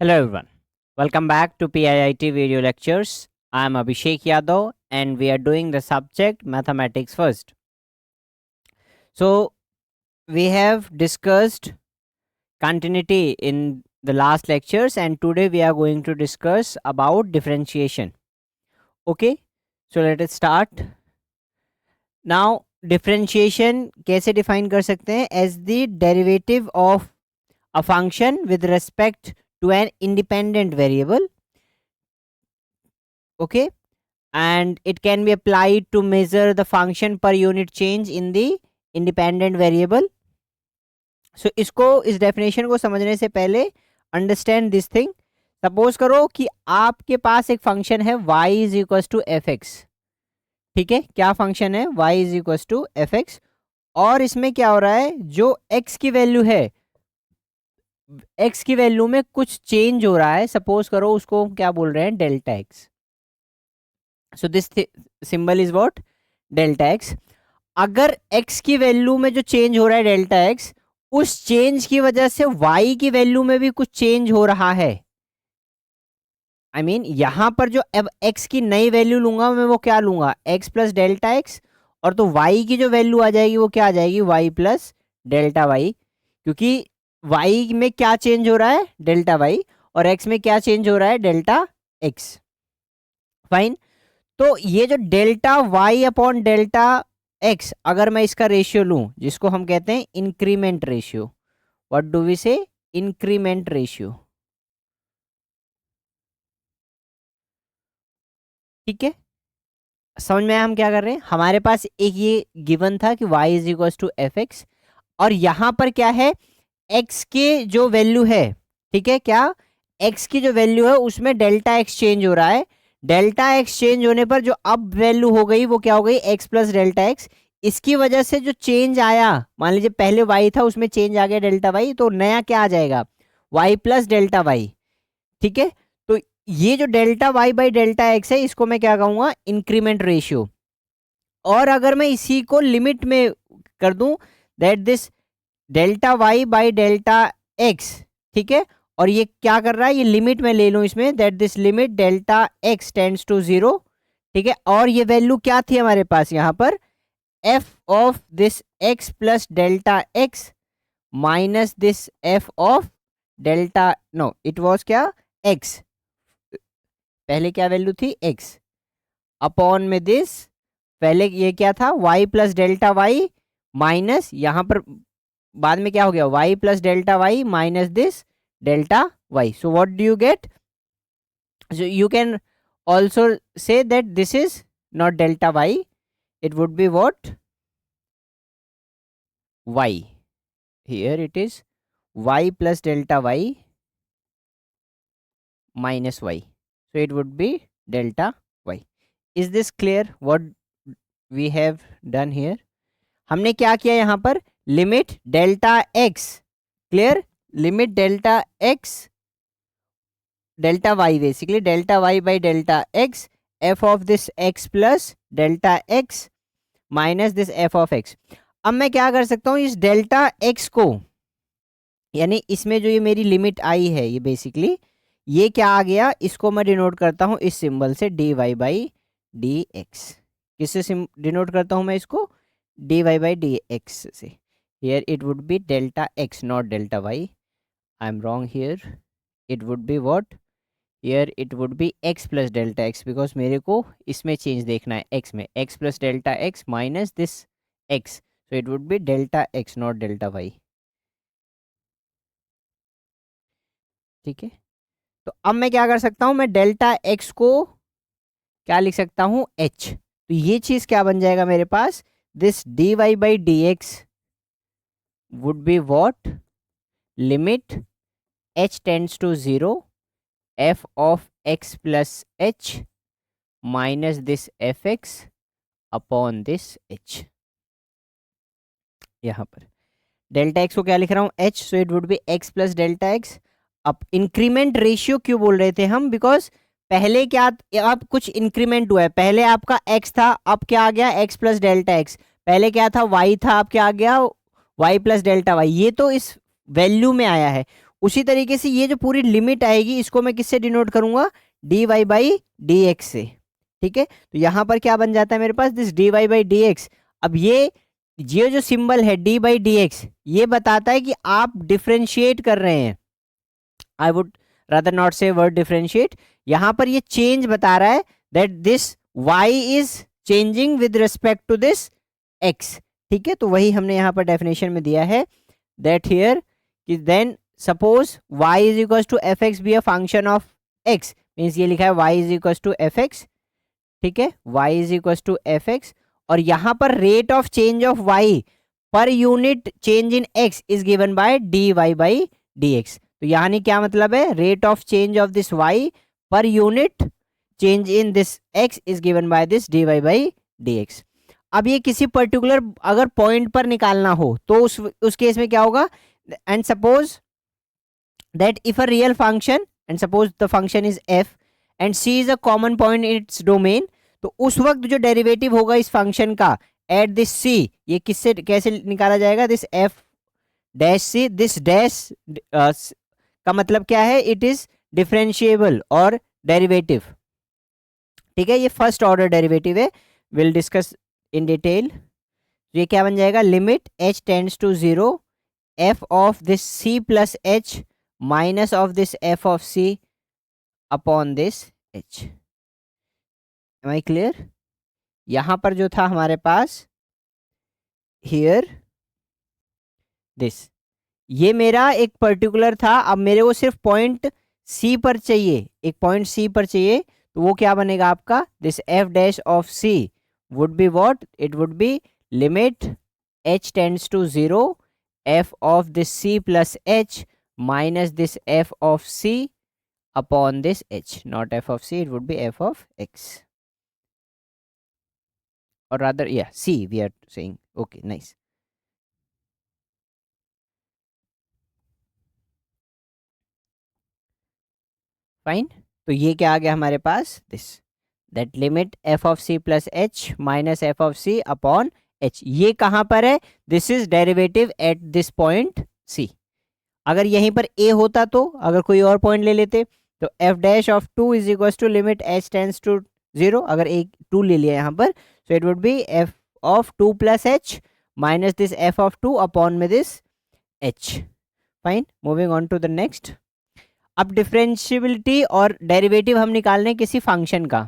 Hello everyone. Welcome back to PIIT video lectures. I am Abhishek Yadav and we are doing the subject mathematics first. So we have discussed continuity in the last lectures and today we are going to discuss about differentiation. Okay, so let us start. Now differentiation कैसे define कर सकते हैं? As the derivative of a function with respect to an independent variable. Okay, and it can be applied to measure the function per unit change in the independent variable. So इसको इस definition को समझने से पहले understand this thing. Suppose करो कि आपके पास एक फंक्शन है y is equal to F x. ठीक है, क्या फंक्शन है? y is equal to F x. और इसमें क्या हो रहा है, जो x की वैल्यू है, x की वैल्यू में कुछ चेंज हो रहा है. सपोज करो उसको क्या बोल रहे हैं, delta x. So this symbol is what, delta X. अगर x की वैल्यू में जो चेंज हो रहा है डेल्टा एक्स, उस चेंज की वजह से y की वैल्यू में भी कुछ चेंज हो रहा है. आई मीन यहां पर जो अब x की नई वैल्यू लूंगा मैं, वो क्या लूंगा, x प्लस डेल्टा एक्स. और तो y की जो वैल्यू आ जाएगी वो क्या आ जाएगी, y प्लस डेल्टा वाई. क्योंकि y में क्या चेंज हो रहा है, डेल्टा वाई. और x में क्या चेंज हो रहा है, डेल्टा एक्स. फाइन. तो ये जो delta Y upon delta X, अगर मैं इसका रेशियो लूं जिसको हम कहते हैं increment ratio. What do we say, increment ratio. ठीक है, समझ में आया हम क्या कर रहे हैं. हमारे पास एक ये गिवन था कि y is equal to F x, और यहां पर क्या है, x के जो वैल्यू है, ठीक है, क्या x की जो वैल्यू है उसमें डेल्टा एक्स चेंज हो रहा है. डेल्टा एक्स चेंज होने पर जो अब वैल्यू हो गई वो क्या हो गई, x प्लस डेल्टा एक्स. इसकी वजह से जो चेंज आया, मान लीजिए पहले y था उसमें चेंज आ गया डेल्टा वाई, तो नया क्या आ जाएगा, y प्लस डेल्टा वाई. ठीक है, तो ये जो delta Y by delta X है इसको मैं क्या कहूंगा, इंक्रीमेंट रेशियो. और अगर मैं इसी को लिमिट में कर दूं, that this delta Y by delta X, ठीक है, और ये क्या कर रहा है, ये लिमिट में ले लूं इसमें, that this limit delta X tends to zero. ठीक है, और ये वैल्यू क्या थी हमारे पास यहाँ पर, F of this x plus delta x minus this F of delta, no it was क्या, एक्स. पहले क्या वैल्यू थी, एक्स, अपॉन में दिस, पहले ये क्या था, Y plus delta Y minus, यहां पर बाद में क्या हो गया, y plus delta Y minus this delta Y. So what do you get, so you can also say that this is not delta y, it would be what, y. Here it is y plus delta y minus y, so it would be delta y. Is this clear what we have done here? हमने क्या किया यहाँ पर, limit delta X, clear, limit delta X delta Y, basically delta Y by delta X, F of this x plus delta x minus this F of X. अब मैं क्या कर सकता हूँ, इस डेल्टा एक्स को, यानी इसमें जो ये मेरी लिमिट आई है, ये बेसिकली ये क्या आ गया, इसको मैं डिनोट करता हूँ इस सिंबल से, d Y by D x. किससे डिनोट करता हूँ मैं इसको, d Y by D x से. Here it would be delta x not delta y. I am wrong here, it would be what, here it would be x plus delta x, because मेरे को इसमें change देखना है, x में, x plus delta x minus this x, so it would be delta x not delta Y. ठीक है, तो अब मैं क्या कर सकता हूं, मैं डेल्टा x को क्या लिख सकता हूं, h. तो ये चीज क्या बन जाएगा मेरे पास, this dy by D x would be what, limit h tends to zero, f of x plus h minus this fx upon this h. यहाँ पर डेल्टा एक्स को क्या लिख रहा हूँ, h, so it would be x plus delta x. अब increment ratio क्यों बोल रहे थे हम, बिकॉज पहले क्या, अब कुछ इंक्रीमेंट हुआ है, पहले आपका x था, अब क्या आ गया, x प्लस डेल्टा एक्स. पहले क्या था, y था, अब क्या आ गया, y प्लस डेल्टा वाई. ये तो इस वैल्यू में आया है, उसी तरीके से ये जो पूरी लिमिट आएगी इसको मैं किससे डिनोट करूंगा, D Y by D x से। ठीक है, तो यहां पर क्या बन जाता है मेरे पास, this d Y by D x. अब ये जो सिंबल है डी बाई डी एक्स, ये बताता है कि आप डिफ्रेंशिएट कर रहे हैं। I would rather not say word differentiate, यहां पर ये चेंज बता रहा है that this Y is changing with respect to this X. ठीक है, तो वही हमने यहाँ पर डेफिनेशन में दिया है दैट हियर कि then suppose y is equal to F x be a function of x, means ये लिखा है y is equal to F x. ठीक है, y is equal to F x, और यहाँ पर rate of change of y पर unit change in x is given by d Y by D x. तो यानी क्या मतलब है, rate of change of this y पर unit change in this x is given by this d Y by D x. अब ये किसी particular अगर पॉइंट पर निकालना हो तो उस केस में क्या होगा, and suppose that if a real function and suppose the function is f and c is a common point in its domain, तो उस वक्त जो डेरिवेटिव होगा इस फंक्शन का एट दिस c, ये किससे कैसे निकाला जाएगा, this f dash c, this dash का मतलब क्या है, इट इज डिफरेंशिएबल और डेरिवेटिव। ठीक है, ये फर्स्ट ऑर्डर डेरिवेटिव है, विल डिस्कस इन डिटेल। ये क्या बन जाएगा, limit h tends to 0 f of this c plus h minus of this f of c upon this h। Am I clear? यहां पर जो था हमारे पास हियर दिस, ये मेरा एक पर्टिकुलर था, अब मेरे को सिर्फ पॉइंट c पर चाहिए, एक पॉइंट c पर चाहिए, तो वो क्या बनेगा आपका, this f dash of c would be what, it would be limit h tends to 0 f of this c plus h minus this f of c upon this h, not f of c, it would be f of x, or rather yeah c we are saying, okay nice। Fine, तो ये क्या आ गया हमारे पास, this that limit f of c plus h minus f of c upon h, ये कहां पर है, this is derivative at this point c। अगर यहीं पर a होता तो अगर कोई और पॉइंट ले लेते तो f dash of 2 is equal to limit h tends to 0, अगर एक 2 ले लिया यहाँ पर, so it would be f of 2 plus h minus this f of 2 upon में this h। Fine, moving on to the next. अब differentiability और derivative हम निकाल रहे हैं किसी फंक्शन का।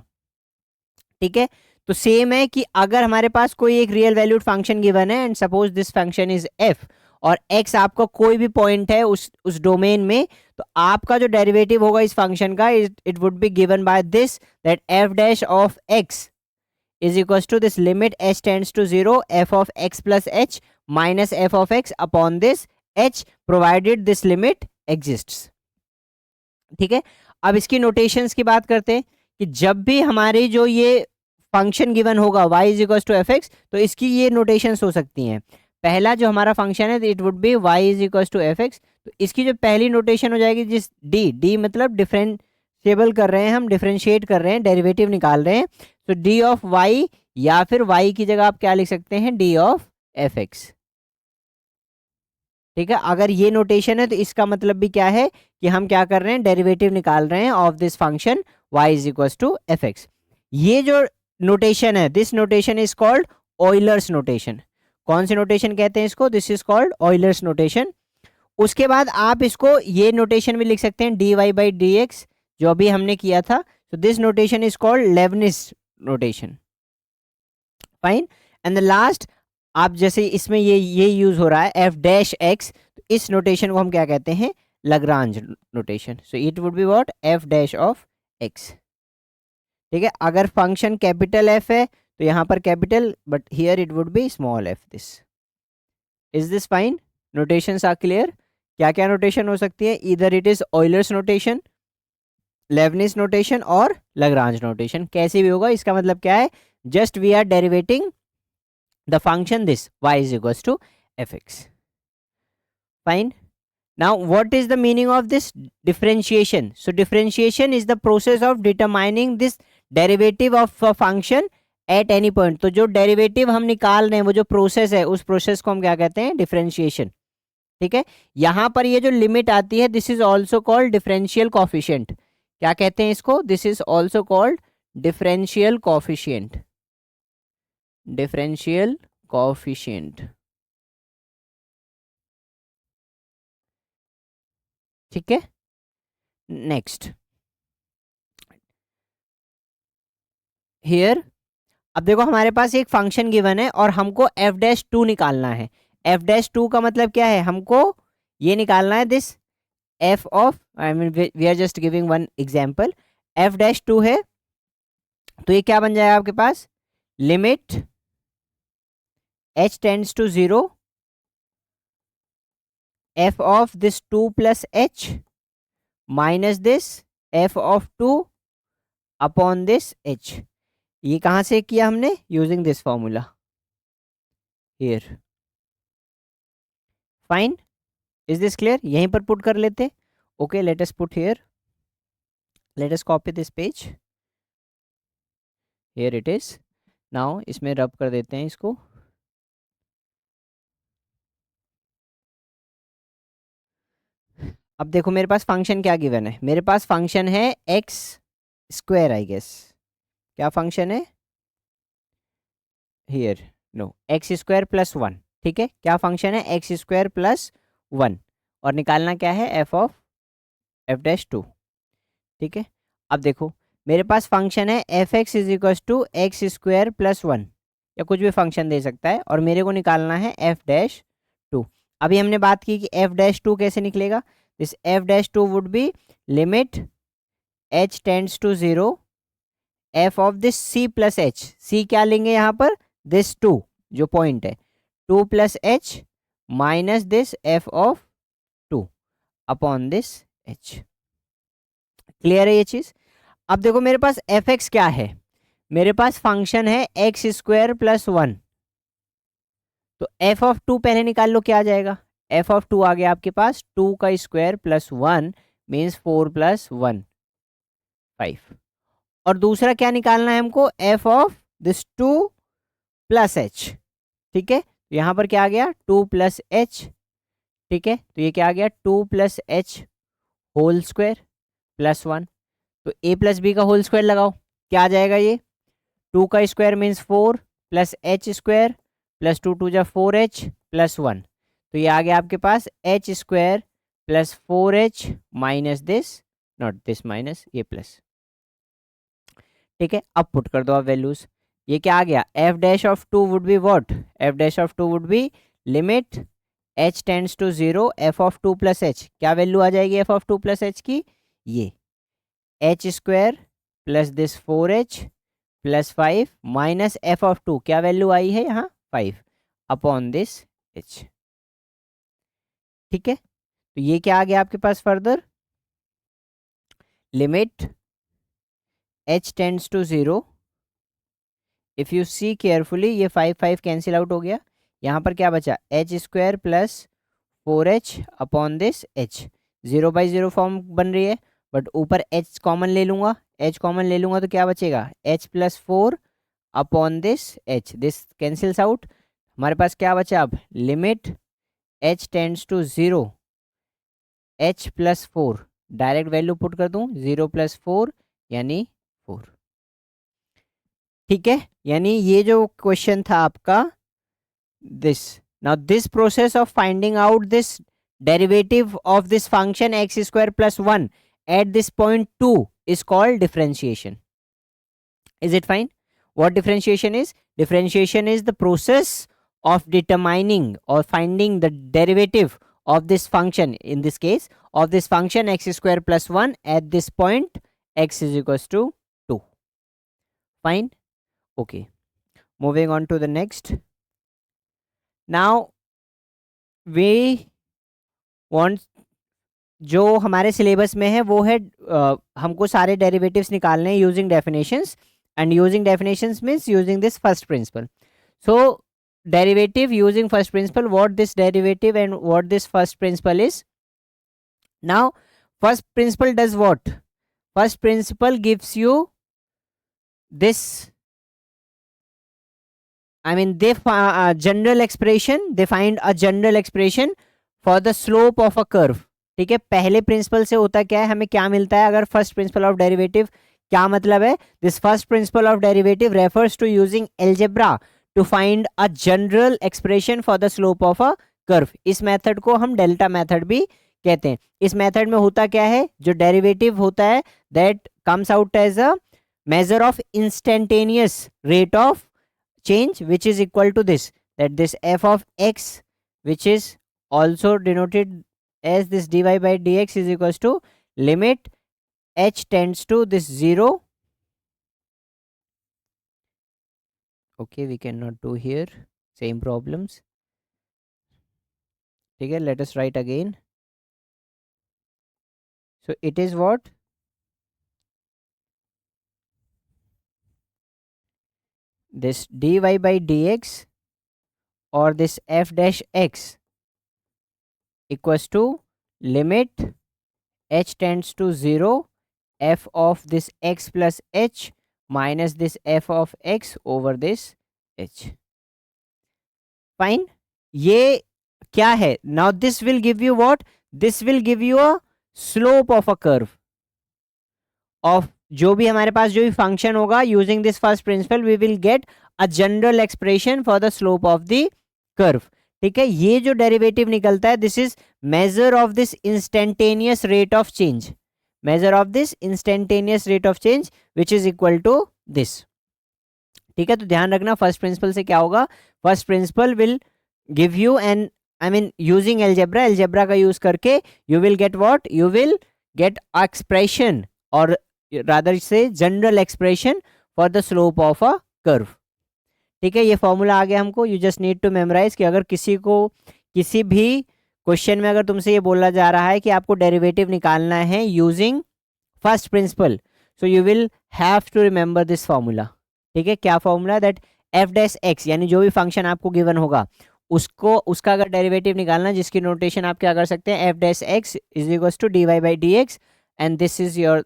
ठीक है, तो सेम है कि अगर हमारे पास कोई एक रियल वैल्यूड फंक्शन गिवन है and suppose this function is f और x आपका कोई भी पॉइंट है उस डोमेन में, तो आपका जो डेरिवेटिव होगा इस फंक्शन का, it would be given by this that f dash of x is equal to this limit h tends to 0 f of x plus h minus f of x upon this h provided this limit exists. ठीक है, अब इसकी notations की बात करते हैं कि जब भी हमारी जो ये फंक्शन गिवन होगा y is equal to F x, तो इसकी ये नोटेशंस हो सकती हैं। पहला जो हमारा फंक्शन है it would be y is equal to F x, तो इसकी जो पहली नोटेशन हो जाएगी जिस d मतलब डिफरेंशिएबल कर रहे हैं हम, डिफरेंशिएट कर रहे हैं, डेरिवेटिव निकाल रहे हैं, तो d ऑफ y, या फिर y की जगह आप क्या लिख सकते हैं, d ऑफ एफ एक्स। ठीक है, अगर ये नोटेशन है तो इसका मतलब भी क्या है कि हम क्या कर रहे हैं, डेरिवेटिव निकाल रहे हैं of this function y is equal to F x. ये जो नोटेशन है, this notation is called Euler's notation. कौन सी नोटेशन कहते हैं इसको, this is called Euler's notation. उसके बाद आप इसको ये नोटेशन भी लिख सकते हैं dy बाई डी एक्स, जो अभी हमने किया था, तो this notation is called Lebanese notation. Fine, and the last, आप जैसे इसमें ये यूज हो रहा है f डैश x, तो इस नोटेशन को हम क्या कहते हैं, Lagrange notation. So it would be what, f dash of x। ठीक है, अगर फंक्शन कैपिटल f है तो यहाँ पर capital, but here it would be small f। This is this fine, notations are clear. क्या क्या नोटेशन हो सकती है, इधर इट इज ऑयलर्स नोटेशन, लेबनिज नोटेशन और लाग्रांज नोटेशन। कैसे भी होगा, इसका मतलब क्या है, just we are derivating the function this y is equals to fx. Fine. Now what is the meaning of this differentiation? So differentiation is the process of determining this derivative of a function at any point. तो जो derivative हम निकाल रहे हैं, वो जो process है, उस प्रोसेस को हम क्या कहते हैं, डिफरेंशिएशन। ठीक है। यहां पर ये जो लिमिट आती है this is also called differential coefficient. क्या कहते हैं इसको? This is also called differential coefficient, differential coefficient. ठीक है, नेक्स्ट हियर। अब देखो हमारे पास एक फंक्शन गिवन है और हमको एफ डैश टू निकालना है। एफ डैश टू का मतलब क्या है? हमको ये निकालना है this F of, I mean we are just giving one example, f dash two है। तो ये क्या बन जाएगा आपके पास? Limit h tends to zero f of this two plus h minus this F of two upon this h. ये कहां से किया हमने? Using this formula here. Fine, is this clear? यहीं पर पुट कर लेते। Okay, let us put here, let us copy this page, here it is. Now इसमें रब कर देते हैं इसको। अब देखो मेरे पास फंक्शन क्या गिवन है? मेरे पास फंक्शन है एक्स स्क्वायर, आई गेस। क्या फंक्शन है here? No, x square plus one. ठीक है, क्या फंक्शन है? X square plus one. और निकालना क्या है? F of f dash two. ठीक है, अब देखो मेरे पास फंक्शन है f x is equal to x square plus one, या कुछ भी फंक्शन दे सकता है, और मेरे को निकालना है एफ डैश टू। अभी हमने बात की कि एफ डैश टू कैसे निकलेगा। This F dash to would be limit h tends to zero f of this C plus H. सी क्या लेंगे यहाँ पर? दिस टू जो पॉइंट है, to plus h minus this F of two upon this H. Clear है ये चीज? अब देखो मेरे पास एफ एक्स क्या है? मेरे पास फंक्शन है एक्स स्क्वायर प्लस वन। तो एफ ऑफ टू पहले निकाल लो, क्या आ जाएगा? एफ ऑफ टू आ गया आपके पास टू का square plus one means four plus one five. और दूसरा क्या निकालना है हमको? F of this two plus h. ठीक है, तो यहां पर क्या आ गया? Two plus h. ठीक है, तो ये क्या आ गया? Two plus h whole square plus one. तो ए प्लस बी का होल स्क्वायर लगाओ, क्या आ जाएगा? ये टू का square means four plus H square plus two two जा फोर एच प्लस वन। तो ये आ गया आपके पास h square plus four h minus this, not this minus ये प्लस। ठीक है, अब पुट कर दो आप वैल्यूज। ये क्या आ गया? F dash of two would be what? F dash of two would be limit h tends to zero f of two plus h. क्या वैल्यू आ जाएगी f of two plus h की? ये h square plus this four h plus five minus f of two, क्या value आई है यहाँ? Five upon this h. ठीक है, तो ये क्या आ गया आपके पास further? Limit h tends to zero, if you see carefully ये फाइव फाइव कैंसिल आउट हो गया। यहाँ पर क्या बचा? H square plus four h upon this h. Zero by zero form बन रही है, बट ऊपर एच कॉमन ले लूंगा, एच कॉमन ले लूंगा तो क्या बचेगा? H plus four upon this h, this cancels out. हमारे पास क्या बचा अब? Limit h tends to zero h plus four, direct value put कर दूं, जीरो प्लस फोर यानी फोर। ठीक है, यानी ये जो क्वेश्चन था आपका, this now this process of finding out this derivative of this function x square plus 1 at this point 2 is called differentiation. Is it fine? What differentiation is? Differentiation is the process of determining or finding the derivative of this function, in this case of this function x square plus 1 at this point x is equals to 2. Fine, okay, moving on to the next. Now we want, जो हमारे syllabus में है वो है हमको सारे derivatives निकालने हैं using definitions, and using definitions means using this first principle. So derivative using first principle, what this derivative and what this first principle is. Now first principle does what? First principle gives you this, I mean they general expression, they find a general expression for the slope of a curve. ठीक है, पहले principle से होता क्या है, हमें क्या मिलता है अगर फर्स्ट प्रिंसिपल ऑफ डेरिवेटिव, क्या मतलब है, this first principle of derivative refers to using algebra to find a general expression for the slope of a curve. इस मेथड को हम डेल्टा मेथड भी कहते हैं। इस मेथड में होता क्या है, जो डेरिवेटिव होता है that comes out as a measure of instantaneous rate of change which is equal to this, that this f of x, which is also denoted as this dy by dx, is equals to limit h tends to this 0. Okay, we cannot do here same problems. ठीक है, let us write again. So it is what, this dy by dx or this f dash x equals to limit h tends to 0 f of this x plus h minus this f of x over this h. Fine, ये क्या है, now this will give you what, this will give you a slope of a curve of जो भी हमारे पास जो भी function होगा, using this first principle we will get a general expression for the slope of the curve. ठीक है, ये जो डेरिवेटिव निकलता है, this is measure of this instantaneous rate of change, measure of this instantaneous rate of change which is equal to this. ठीक है, तो ध्यान रखना फर्स्ट प्रिंसिपल से क्या होगा, first principle will give you an, I mean using algebra, algebra का use करके you will get what, you will get expression और रादर से general expression for the slope of a curve. ठीक है, ये फॉर्मूला आ गया हमको, you just need to memorize कि अगर किसी को किसी भी क्वेश्चन में अगर तुमसे ये बोला जा रहा है कि आपको डेरिवेटिव निकालना है using first principle, so you will have to remember this formula. ठीक है, क्या formula, that f dash x, यानी जो भी फंक्शन आपको गिवन होगा उसको, उसका अगर डेरिवेटिव निकालना, जिसकी नोटेशन आप क्या कर सकते हैं, f dash x is equals to d Y by D x, and this is your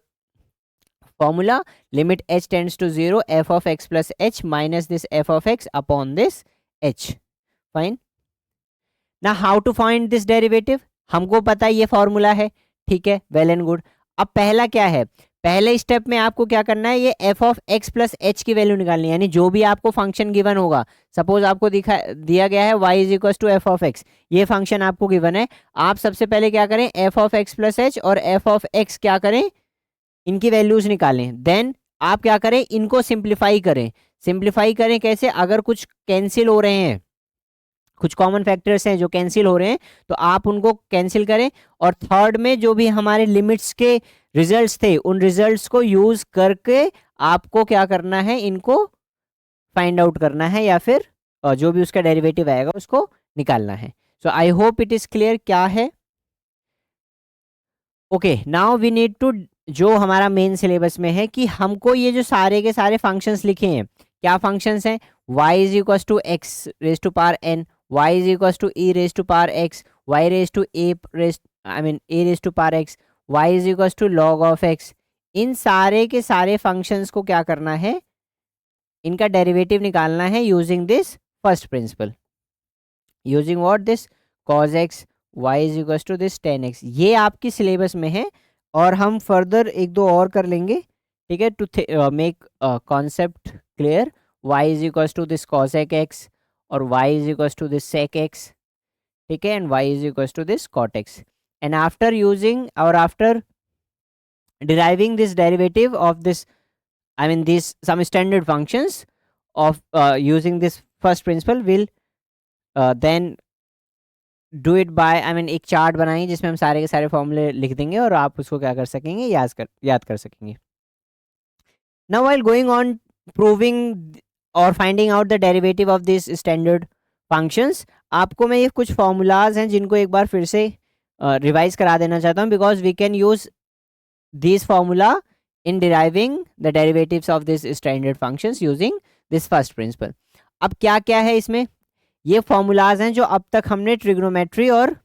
formula, limit h tends to 0 f of x plus h minus this f of x upon this h. Fine. Now how to find this derivative, हमको पता है ये formula है। ठीक है, well and good. अब पहला क्या है, पहले स्टेप में आपको क्या करना है, ये f of x plus h की वैल्यू निकालनी है, यानी जो भी आपको फंक्शन गिवन होगा, सपोज आपको दिया गया है y is equal to f of x, ये फंक्शन आपको गिवन है, आप सबसे पहले क्या करें, f of x plus h और f ऑफ x क्या करें, इनकी वैल्यूज निकालें, देन आप क्या करें, इनको सिंप्लीफाई करें। सिंप्लीफाई करें कैसे, अगर कुछ कैंसिल हो रहे हैं, कुछ कॉमन फैक्टर्स हैं जो कैंसिल हो रहे हैं, तो आप उनको कैंसिल करें, और थर्ड में जो भी हमारे लिमिट्स के रिजल्ट्स थे, उन रिजल्ट्स को यूज करके आपको क्या करना है, इनको फाइंड आउट करना है, या फिर जो भी उसका डेरिवेटिव आएगा उसको निकालना है। So I hope it is clear क्या है। Okay, now we need to, जो हमारा मेन सिलेबस में है कि हमको ये जो सारे के सारे फंक्शंस लिखे हैं, क्या फंक्शंस हैं, y is equal to x raise to power n, y is equal to e raise to power x, y raise to a raise, I mean a raise to power x, y is equal to log of x। इन सारे के सारे functions को क्या करना है, इनका derivative निकालना है using this first principle, using what, this cos x, y is equal to this tan x। ये आपकी सिलेबस में है, और हम फर्दर एक दो और कर लेंगे। ठीक है, to make concept clear, y is equal to this cosec x और y is equal to this sec x। ठीक है, and y is equal to this cot x, and after using और after deriving this derivative of this, I mean these some standard functions of using this first principle, will then do it by, I mean एक chart बनाएंगे जिसमें हम सारे के सारे फॉर्मूले लिख देंगे और आप उसको क्या कर सकेंगे, याद कर सकेंगे। Now while going on proving और finding out the derivative of this standard functions, आपको मैं ये कुछ फॉर्मूलाज हैं जिनको एक बार फिर से रिवाइज करा देना चाहता हूँ, because we can use this formula in deriving the derivatives of this standard functions using this first principle. अब क्या क्या है इसमें, ये फॉर्मूलाज हैं जो अब तक हमने ट्रिग्नोमेट्री और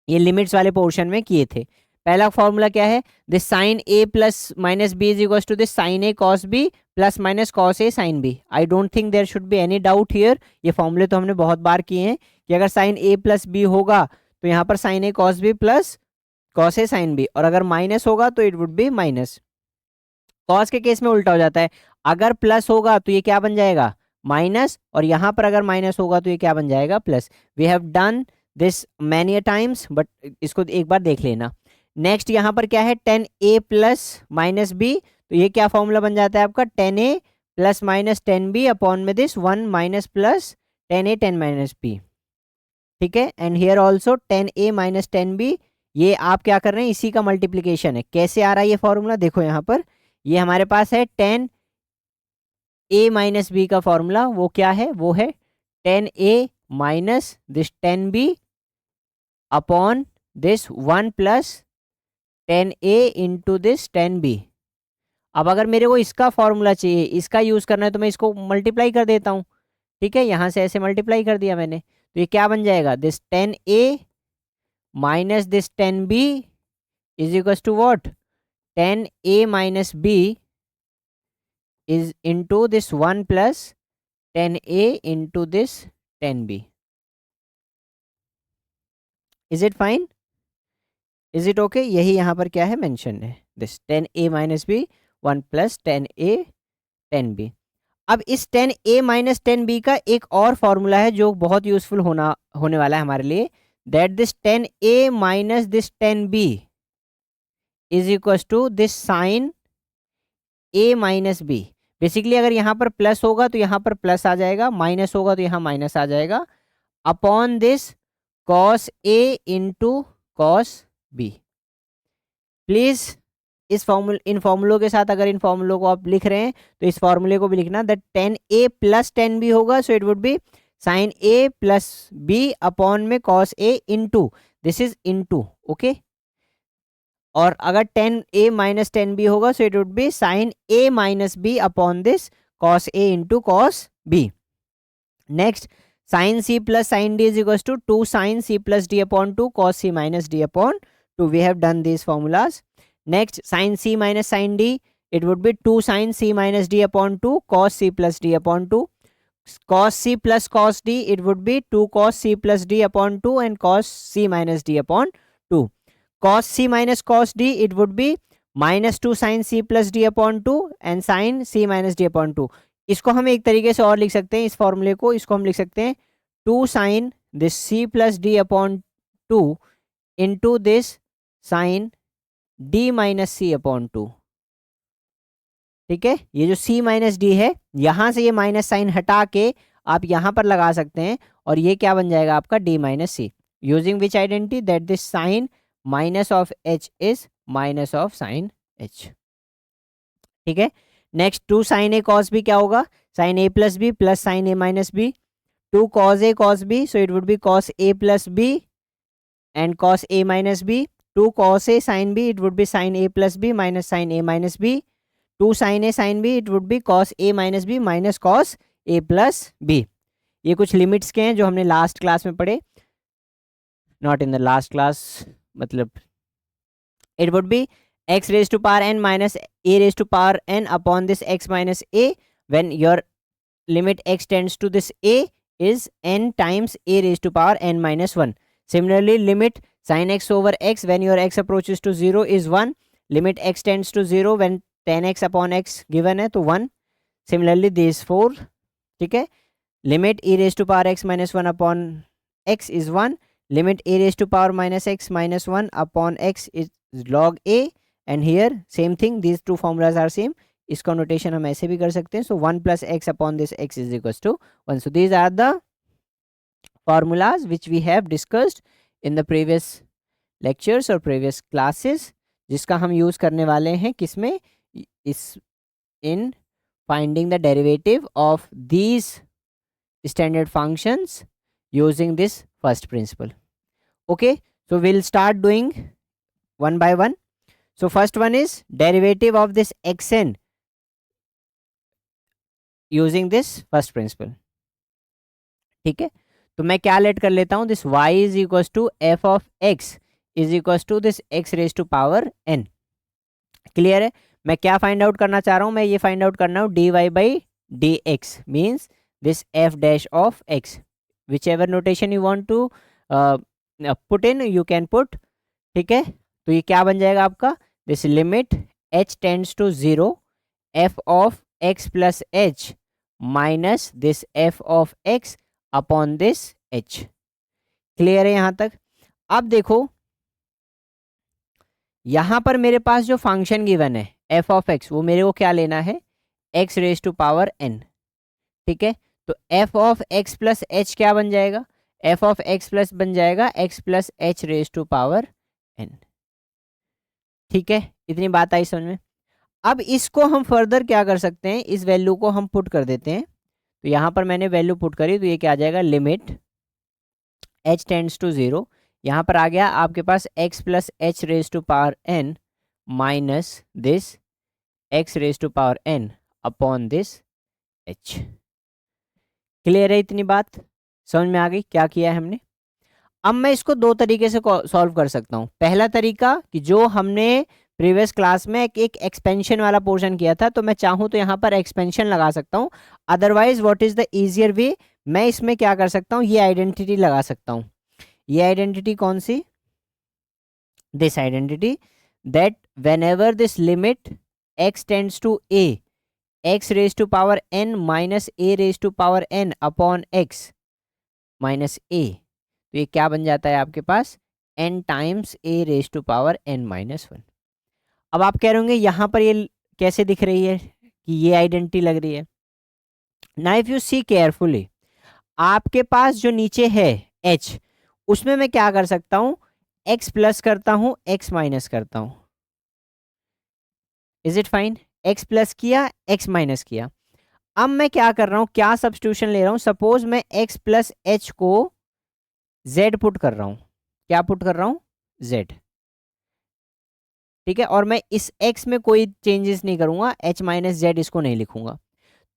ये लिमिट्स वाले पोर्शन में किए थे। पहला फॉर्मूला क्या है, this sine a plus minus b is equal to this sine a cos b plus minus cos a sine b. I don't think there should be any doubt here, ये फॉर्मूले तो हमने बहुत बार किए हैं कि अगर साइन ए प्लस बी होगा तो यहाँ पर sign a cos b plus cos a sine B, और अगर माइनस होगा तो it would B minus. Cos के केस में उल्टा हो जाता है, अगर प्लस होगा तो ये क्या बन जाएगा माइनस, और यहाँ पर अगर माइनस होगा तो ये क्या बन जाएगा plus. We have done this many a times, but इसको एक बार देख लेना। नेक्स्ट यहाँ पर क्या है, tan a plus minus b, तो ये क्या फॉर्मूला बन जाता है आपका, tan a plus minus tan b upon में this one minus plus tan a tan minus b. ठीक है, and here also tan a minus tan b, ये आप क्या कर रहे हैं, इसी का मल्टीप्लीकेशन है। कैसे आ रहा है ये फॉर्मूला, देखो यहाँ पर ये हमारे पास है टेन ए माइनस बी का फॉर्मूला, वो क्या है, वो है tan a minus this tan b upon this one plus tan a into this tan b. अब अगर मेरे को इसका फॉर्मूला चाहिए, इसका यूज करना है, तो मैं इसको मल्टीप्लाई कर देता हूँ। ठीक है, यहाँ से ऐसे मल्टीप्लाई कर दिया मैंने, तो ये क्या बन जाएगा, this tan a minus this tan b is equal to what, tan a minus b is into this 1 plus 10a into this 10b. Is it fine? Is it okay? यही यहाँ पर क्या है मेंशन है, this 10a minus b 1 plus 10a 10b। अब इस 10a minus 10b का एक और फॉर्मूला है जो बहुत यूजफुल होने वाला है हमारे लिए, that this 10a minus this 10b is equals to this sin a minus b। Basically अगर यहाँ पर प्लस होगा तो यहाँ पर प्लस आ जाएगा, माइनस होगा तो यहाँ माइनस आ जाएगा, upon this cos a into cos b. Please इन फॉर्मूलों के साथ अगर इन फॉर्मूलों को आप लिख रहे हैं तो इस फॉर्मूले को भी लिखना, that tan a plus tan b होगा, so it would be sine a plus b upon में cos a into, this is into, okay. और अगर tan a minus tan b होगा, so it would be sine a minus b upon this cos a into cos b. Next sine c plus sine d is equal to two sine c plus d upon two cos c minus d upon two. We have done this formulas. Next sine c minus sine d, it would be two sine c minus d upon two cos c plus d upon two. cos c plus cos d, it would be 2 cos c plus d upon 2 and cos c minus d upon 2. Cos c minus cos d, it would be minus 2 sin c plus d upon 2 and sin c minus d upon 2. इसको हम एक तरीके से और लिख सकते हैं, इस फॉर्मूले को, इसको हम लिख सकते हैं 2 sin this c plus d upon 2 into this sin d minus c upon 2. ठीक है, ये जो c माइनस डी है, यहां से ये माइनस साइन हटा के आप यहां पर लगा सकते हैं, और ये क्या बन जाएगा आपका d minus c, using which identity, that this sine minus of h is minus of sine h। ठीक है, next two sine a cos b क्या होगा, sine a plus b plus sine a minus b, two cos a cos b, so it would be cos a plus b and cos a minus b, two cos a sine b, it would be sine a plus b minus sign a minus b, two sine a sine b, it would be cos a minus b minus cos a plus b. ये कुछ limits के हैं जो हमने last class में पढ़े, not in the last class, मतलब it would be x raise to power n minus a raise to power n upon this x minus a when your limit x tends to this a is n times a raised to power n minus 1. Similarly, limit sin x over x when your x approaches to 0 is 1. Limit x tends to 0 when tan x upon x given है तो 1. Similarly, these 4. ठीक है, limit e raised to power x minus 1 upon x is 1. Limit a raised to power minus x minus 1 upon x is log a. And here same thing, these two formulas are same. इसका notation हम ऐसे भी कर सकते हैं, so 1 plus x upon this x is equals to 1. So these are the formulas which we have discussed in the previous lectures or previous classes, जिसका हम use करने वाले हैं किसमें, इस in finding the derivative of these standard functions using this first principle. Okay, so we'll start doing one by one. So first one is derivative of this xn using this first principle. ठीक है, तो मैं क्या let कर लेता हूं, this y is equal to f of x is equal to this x raise to power n। Clear है, मैं क्या फाइंड आउट करना चाह रहा हूं, मैं ये फाइंड आउट करना हूं dy by D x means this f dash of x, whichever notation you want to put in, you can put, ठीक है। तो ये क्या बन जाएगा आपका, this limit h tends to 0 f of x plus h minus this f of x upon this h। Clear है यहां तक? अब देखो यहां पर मेरे पास जो फंक्शन गिवन है f ऑफ x, वो मेरे को क्या लेना है, x raise to power n, ठीक है। तो f of x plus h क्या बन जाएगा, f ऑफ x प्लस बन जाएगा x plus h raise to power n, ठीक है। इतनी बात आई समझ में? अब इसको हम फर्दर क्या कर सकते हैं, इस वैल्यू को हम पुट कर देते हैं। तो यहां पर मैंने वैल्यू पुट करी, तो ये क्या आ जाएगा, लिमिट h टेंड्स टू 0, यहाँ पर आ गया आपके पास x plus h raise to power n minus this x raise to power n upon this h। Clear है इतनी बात? समझ में आ गई क्या किया है हमने? अब मैं इसको दो तरीके से सॉल्व कर सकता हूँ। पहला तरीका कि जो हमने प्रीवियस क्लास में एक एक्सपेंशन वाला पोर्शन किया था, तो मैं चाहूँ तो यहाँ पर एक्सपेंशन लगा सकता हूँ। Otherwise what is the easier way, मैं इसमें क्या कर सकता हूँ, ये आइडेंटिटी लगा सकता हूँ। ये आइडेंटिटी कौन सी, this identity that whenever this limit x tends to a x raise to power n minus a raise to power n upon x minus a, तो ये क्या बन जाता है आपके पास, n times a raise to power n minus 1। अब आप कह रहे होंगे यहाँ पर ये कैसे दिख रही है कि ये आइडेंटिटी लग रही है। ना इफ यू सी केयरफुली, आपके पास जो नीचे है h, उसमें मैं क्या कर सकता हूँ, x प्लस करता हूँ, x माइनस करता हूँ। Is it fine? x plus किया, x माइनस किया। अब मैं क्या कर रहा हूँ, क्या सब्स्टिट्यूशन ले रहा हूँ, सपोज मैं x प्लस h को z पुट कर रहा हूँ। क्या पुट कर रहा हूँ, z, ठीक है। और मैं इस x में कोई चेंजेस नहीं करूंगा, h माइनस z इसको नहीं लिखूंगा।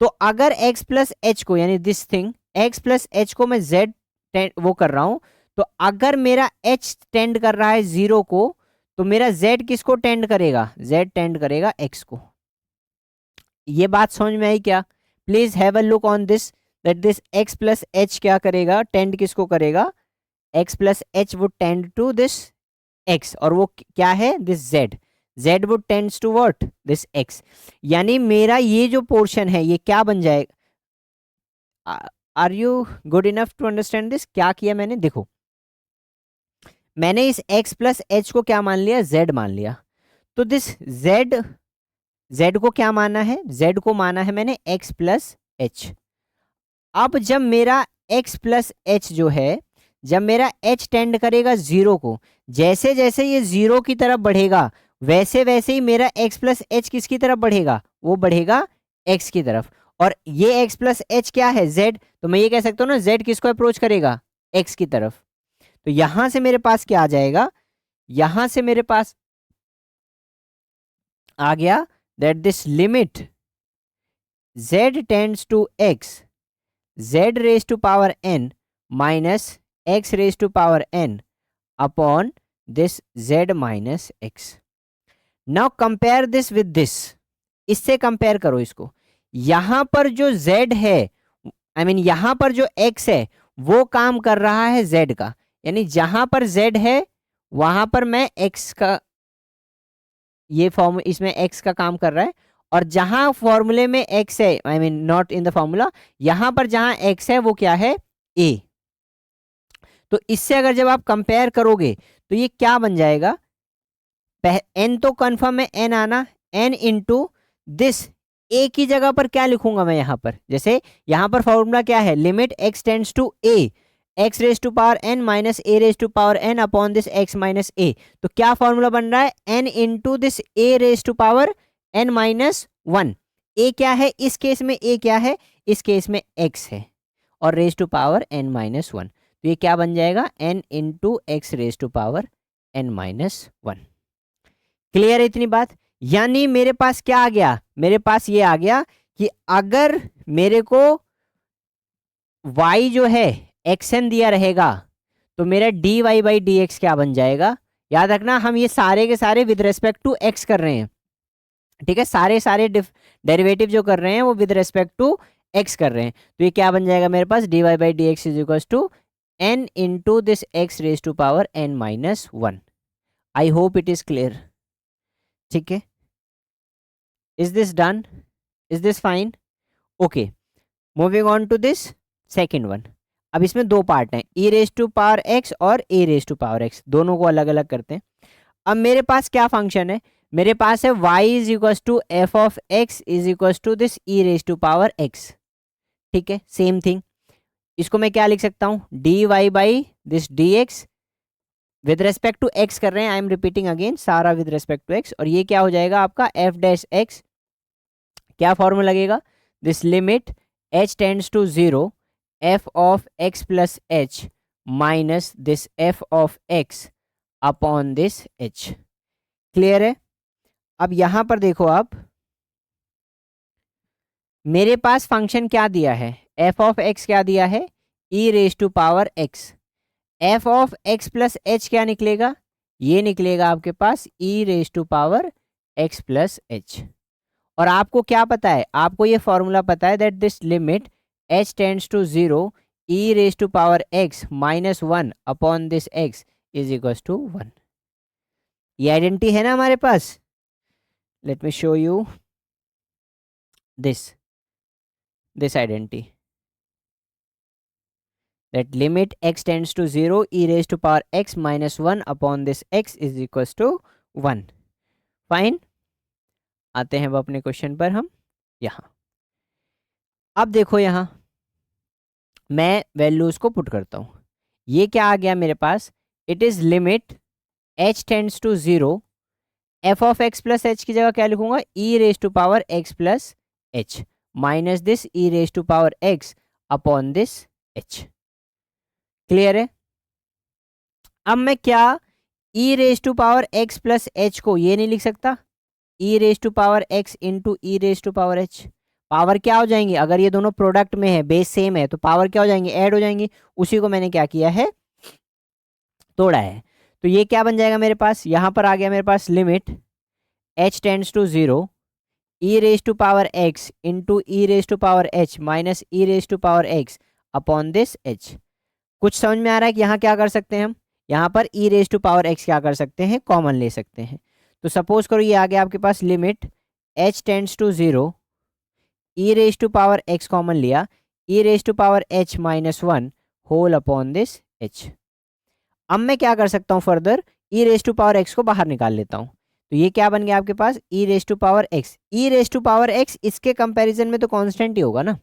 तो अगर x प्लस h को, यानी this thing x plus h को मैं z वो कर रहा हूं, तो अगर मेरा h टेंड कर रहा है 0 को, तो मेरा z किसको टेंड करेगा, z टेंड करेगा x को। ये बात समझ में आई क्या? Please have a look on this, that this x plus h क्या करेगा, टेंड किसको करेगा, x plus h would tend to this x, और वो क्या है, this z, z would tends to what, this x। यानी मेरा ये जो पोर्शन है ये क्या बन जाएगा, are you good enough to understand this? क्या किया मैंने, देखो मैंने इस x प्लस h को क्या मान लिया, z मान लिया। तो दिस z को क्या माना है, z को माना है मैंने x प्लस h। अब जब मेरा x प्लस h जो है, जब मेरा h टेंड करेगा 0 को, जैसे जैसे ये 0 की तरफ बढ़ेगा, वैसे वैसे ही मेरा x प्लस h किसकी तरफ बढ़ेगा, वो बढ़ेगा x की तरफ। और ये x प्लस h क्या है, z, तो मैं ये कह सकता हूँ ना, z किसको अप्रोच करेगा, x की तरफ। तो यहां से मेरे पास क्या आ जाएगा, यहां से मेरे पास आ गया that this limit z tends to x, z raise to power n minus x raise to power n upon this z minus x। Now compare this with this, इससे कंपेयर करो इसको। यहां पर जो z है, आई मीन यहां पर जो x है, वो काम कर रहा है z का, यानी जहां पर z है वहां पर मैं x का, ये फॉर्म इसमें x का काम कर रहा है। और जहां फॉर्मूले में x है, I mean not in the formula, यहां पर जहां x है वो क्या है, a। तो इससे अगर जब आप कंपेयर करोगे तो ये क्या बन जाएगा, n तो कंफर्म है n आना, n इंटू दिस a की जगह पर क्या लिखूंगा मैं यहां पर, जैसे यहां पर फॉर्मूला क्या है, limit x tends to a x raise to power n minus a raise to power n upon this x minus a। तो क्या फॉर्मूला बन रहा है, n into this a raise to power n minus 1। a क्या है इस case में, a क्या है इस केस में, x है, और raise to power n minus 1। तो ये क्या बन जाएगा, n into x raise to power n minus 1। Clear है इतनी बात? यानी मेरे पास क्या आ गया, मेरे पास ये आ गया कि अगर मेरे को y जो है xn दिया रहेगा, तो मेरा dy बाई डी एक्स क्या बन जाएगा। याद रखना हम ये सारे के सारे विद रेस्पेक्ट टू x कर रहे हैं, ठीक है, सारे सारे डेरिवेटिव जो कर रहे हैं वो विद रेस्पेक्ट टू x कर रहे हैं। तो ये क्या बन जाएगा मेरे पास, dy by D x is equal to n into this x raise to power n minus 1। I hope it is clear. ठीक है, is this done, is this fine? Okay, moving on to this second one. अब इसमें दो part हैं, e raise to power x और a raise to power x, दोनों को अलग अलग करते हैं। अब मेरे पास क्या फंक्शन है, मेरे पास है y is equal to f of x is equal to this e raise to power x। ठीक है, सेम थिंग, इसको मैं क्या लिख सकता हूँ, dy बाई this dx with respect to x कर रहे हैं, आई एम रिपीटिंग अगेन, सारा विद रेस्पेक्ट टू x, और ये क्या हो जाएगा आपका f डैश x। क्या फॉर्मूला लगेगा, this limit h tends to 0 f of x plus h minus this f of x upon this h। Clear है? अब यहां पर देखो आप, मेरे पास फंक्शन क्या दिया है, f ऑफ x क्या दिया है, e raise to power x। f of x plus h क्या निकलेगा, ये निकलेगा आपके पास e raise to power x plus h। और आपको क्या पता है, आपको ये फॉर्मूला पता है that this limit h tends to 0 e raise to power x minus 1 upon this x is equal to 1। ये आइडेंटिटी है ना हमारे पास। Let me show you this identity, that limit x tends to 0 e raised to power x minus 1 upon this x is equals to 1। Fine, आते हैं अब अपने question पर हम यहां। अब देखो यहां मैं वैल्यूज को पुट करता हूं, ये क्या आ गया मेरे पास, it is limit h tends to 0 f of x plus h की जगह क्या लिखूंगा, e raise to power x plus h minus this e raise to power x upon this h। Clear है? अब मैं क्या e raise to power x plus h को ये नहीं लिख सकता, e raise to power x into e raise to power h। Power क्या हो जाएंगे, अगर ये दोनों प्रोडक्ट में है, बेस सेम है, तो पावर क्या हो जाएंगे, ऐड हो जाएंगे। उसी को मैंने क्या किया है, तोड़ा है। तो ये क्या बन जाएगा मेरे पास, यहां पर आ गया मेरे पास limit h tends to 0 e raise to power x into e raise to power h minus e raise to power x upon this h। कुछ समझ में आ रहा है कि यहाँ क्या कर सकते हैं हम, यहाँ पर e raise to power x क्या कर सकते हैं, कॉमन ले सकते हैं। तो सपोज करो ये आ गया आपके पास limit h tends to 0 e raise to power x common लिया, e raise to power h minus 1 whole upon this h। अब मैं क्या कर सकता हूँ further, e raise to power x को बाहर निकाल लेता हूँ। तो ये क्या बन गया आपके पास, e raise to power x। e raise to power x इसके कंपैरिजन में तो कांस्टेंट ही होगा ना,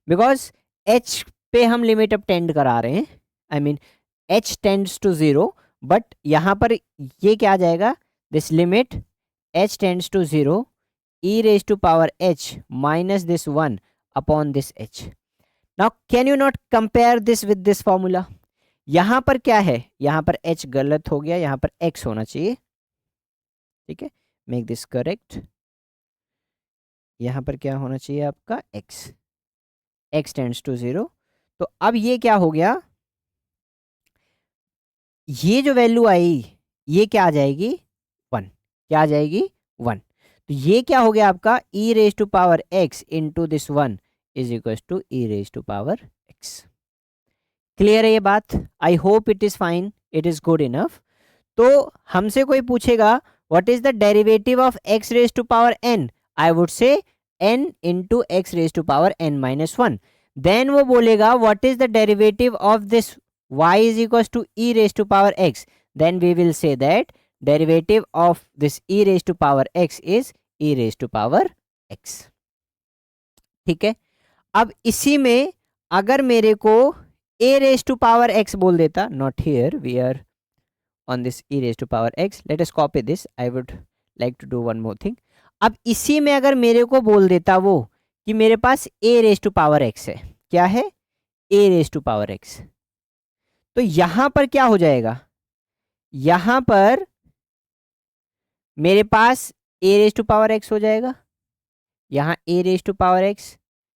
बिकॉज h पे हम लिमिट अब टेंड करा रहे हैं, I mean h tends to 0, but यहाँ पर ये क्या आ जाएगा, this limit h tends to 0 e raise to power h minus this 1 upon this h। Now can you not compare this with this formula. यहाँ पर क्या है, यहाँ पर h गलत हो गया, यहाँ पर x होना चाहिए। ठीक है, मेक दिस करेक्ट, यहाँ पर क्या होना चाहिए आपका x टेंड्स टू 0। तो अब ये क्या हो गया, ये जो वैल्यू आई ये क्या आ जाएगी, 1। क्या आ जाएगी, 1। तो ये क्या हो गया आपका, e raise to power x into this 1 is equal to e raise to power x। Clear है ये बात? I hope it is fine, it is good enough. तो हमसे कोई पूछेगा what is the derivative of x raise to power n, I would say n into x raise to power n minus 1। Then वो बोलेगा what is the derivative of this y is equals to e raised to power x, then we will say that derivative of this e raised to power x is e raised to power x। ठीक है, अब इसी में अगर मेरे को a raised to power x बोल देता, not here, we are on this e raised to power x, let us copy this, I would like to do one more thing। अब इसी में अगर मेरे को बोल देता वो कि मेरे पास a raised to power x है, क्या है, a raised to power x, तो यहां पर क्या हो जाएगा, यहां पर मेरे पास a raise to power x हो जाएगा, यहां a raise to power x,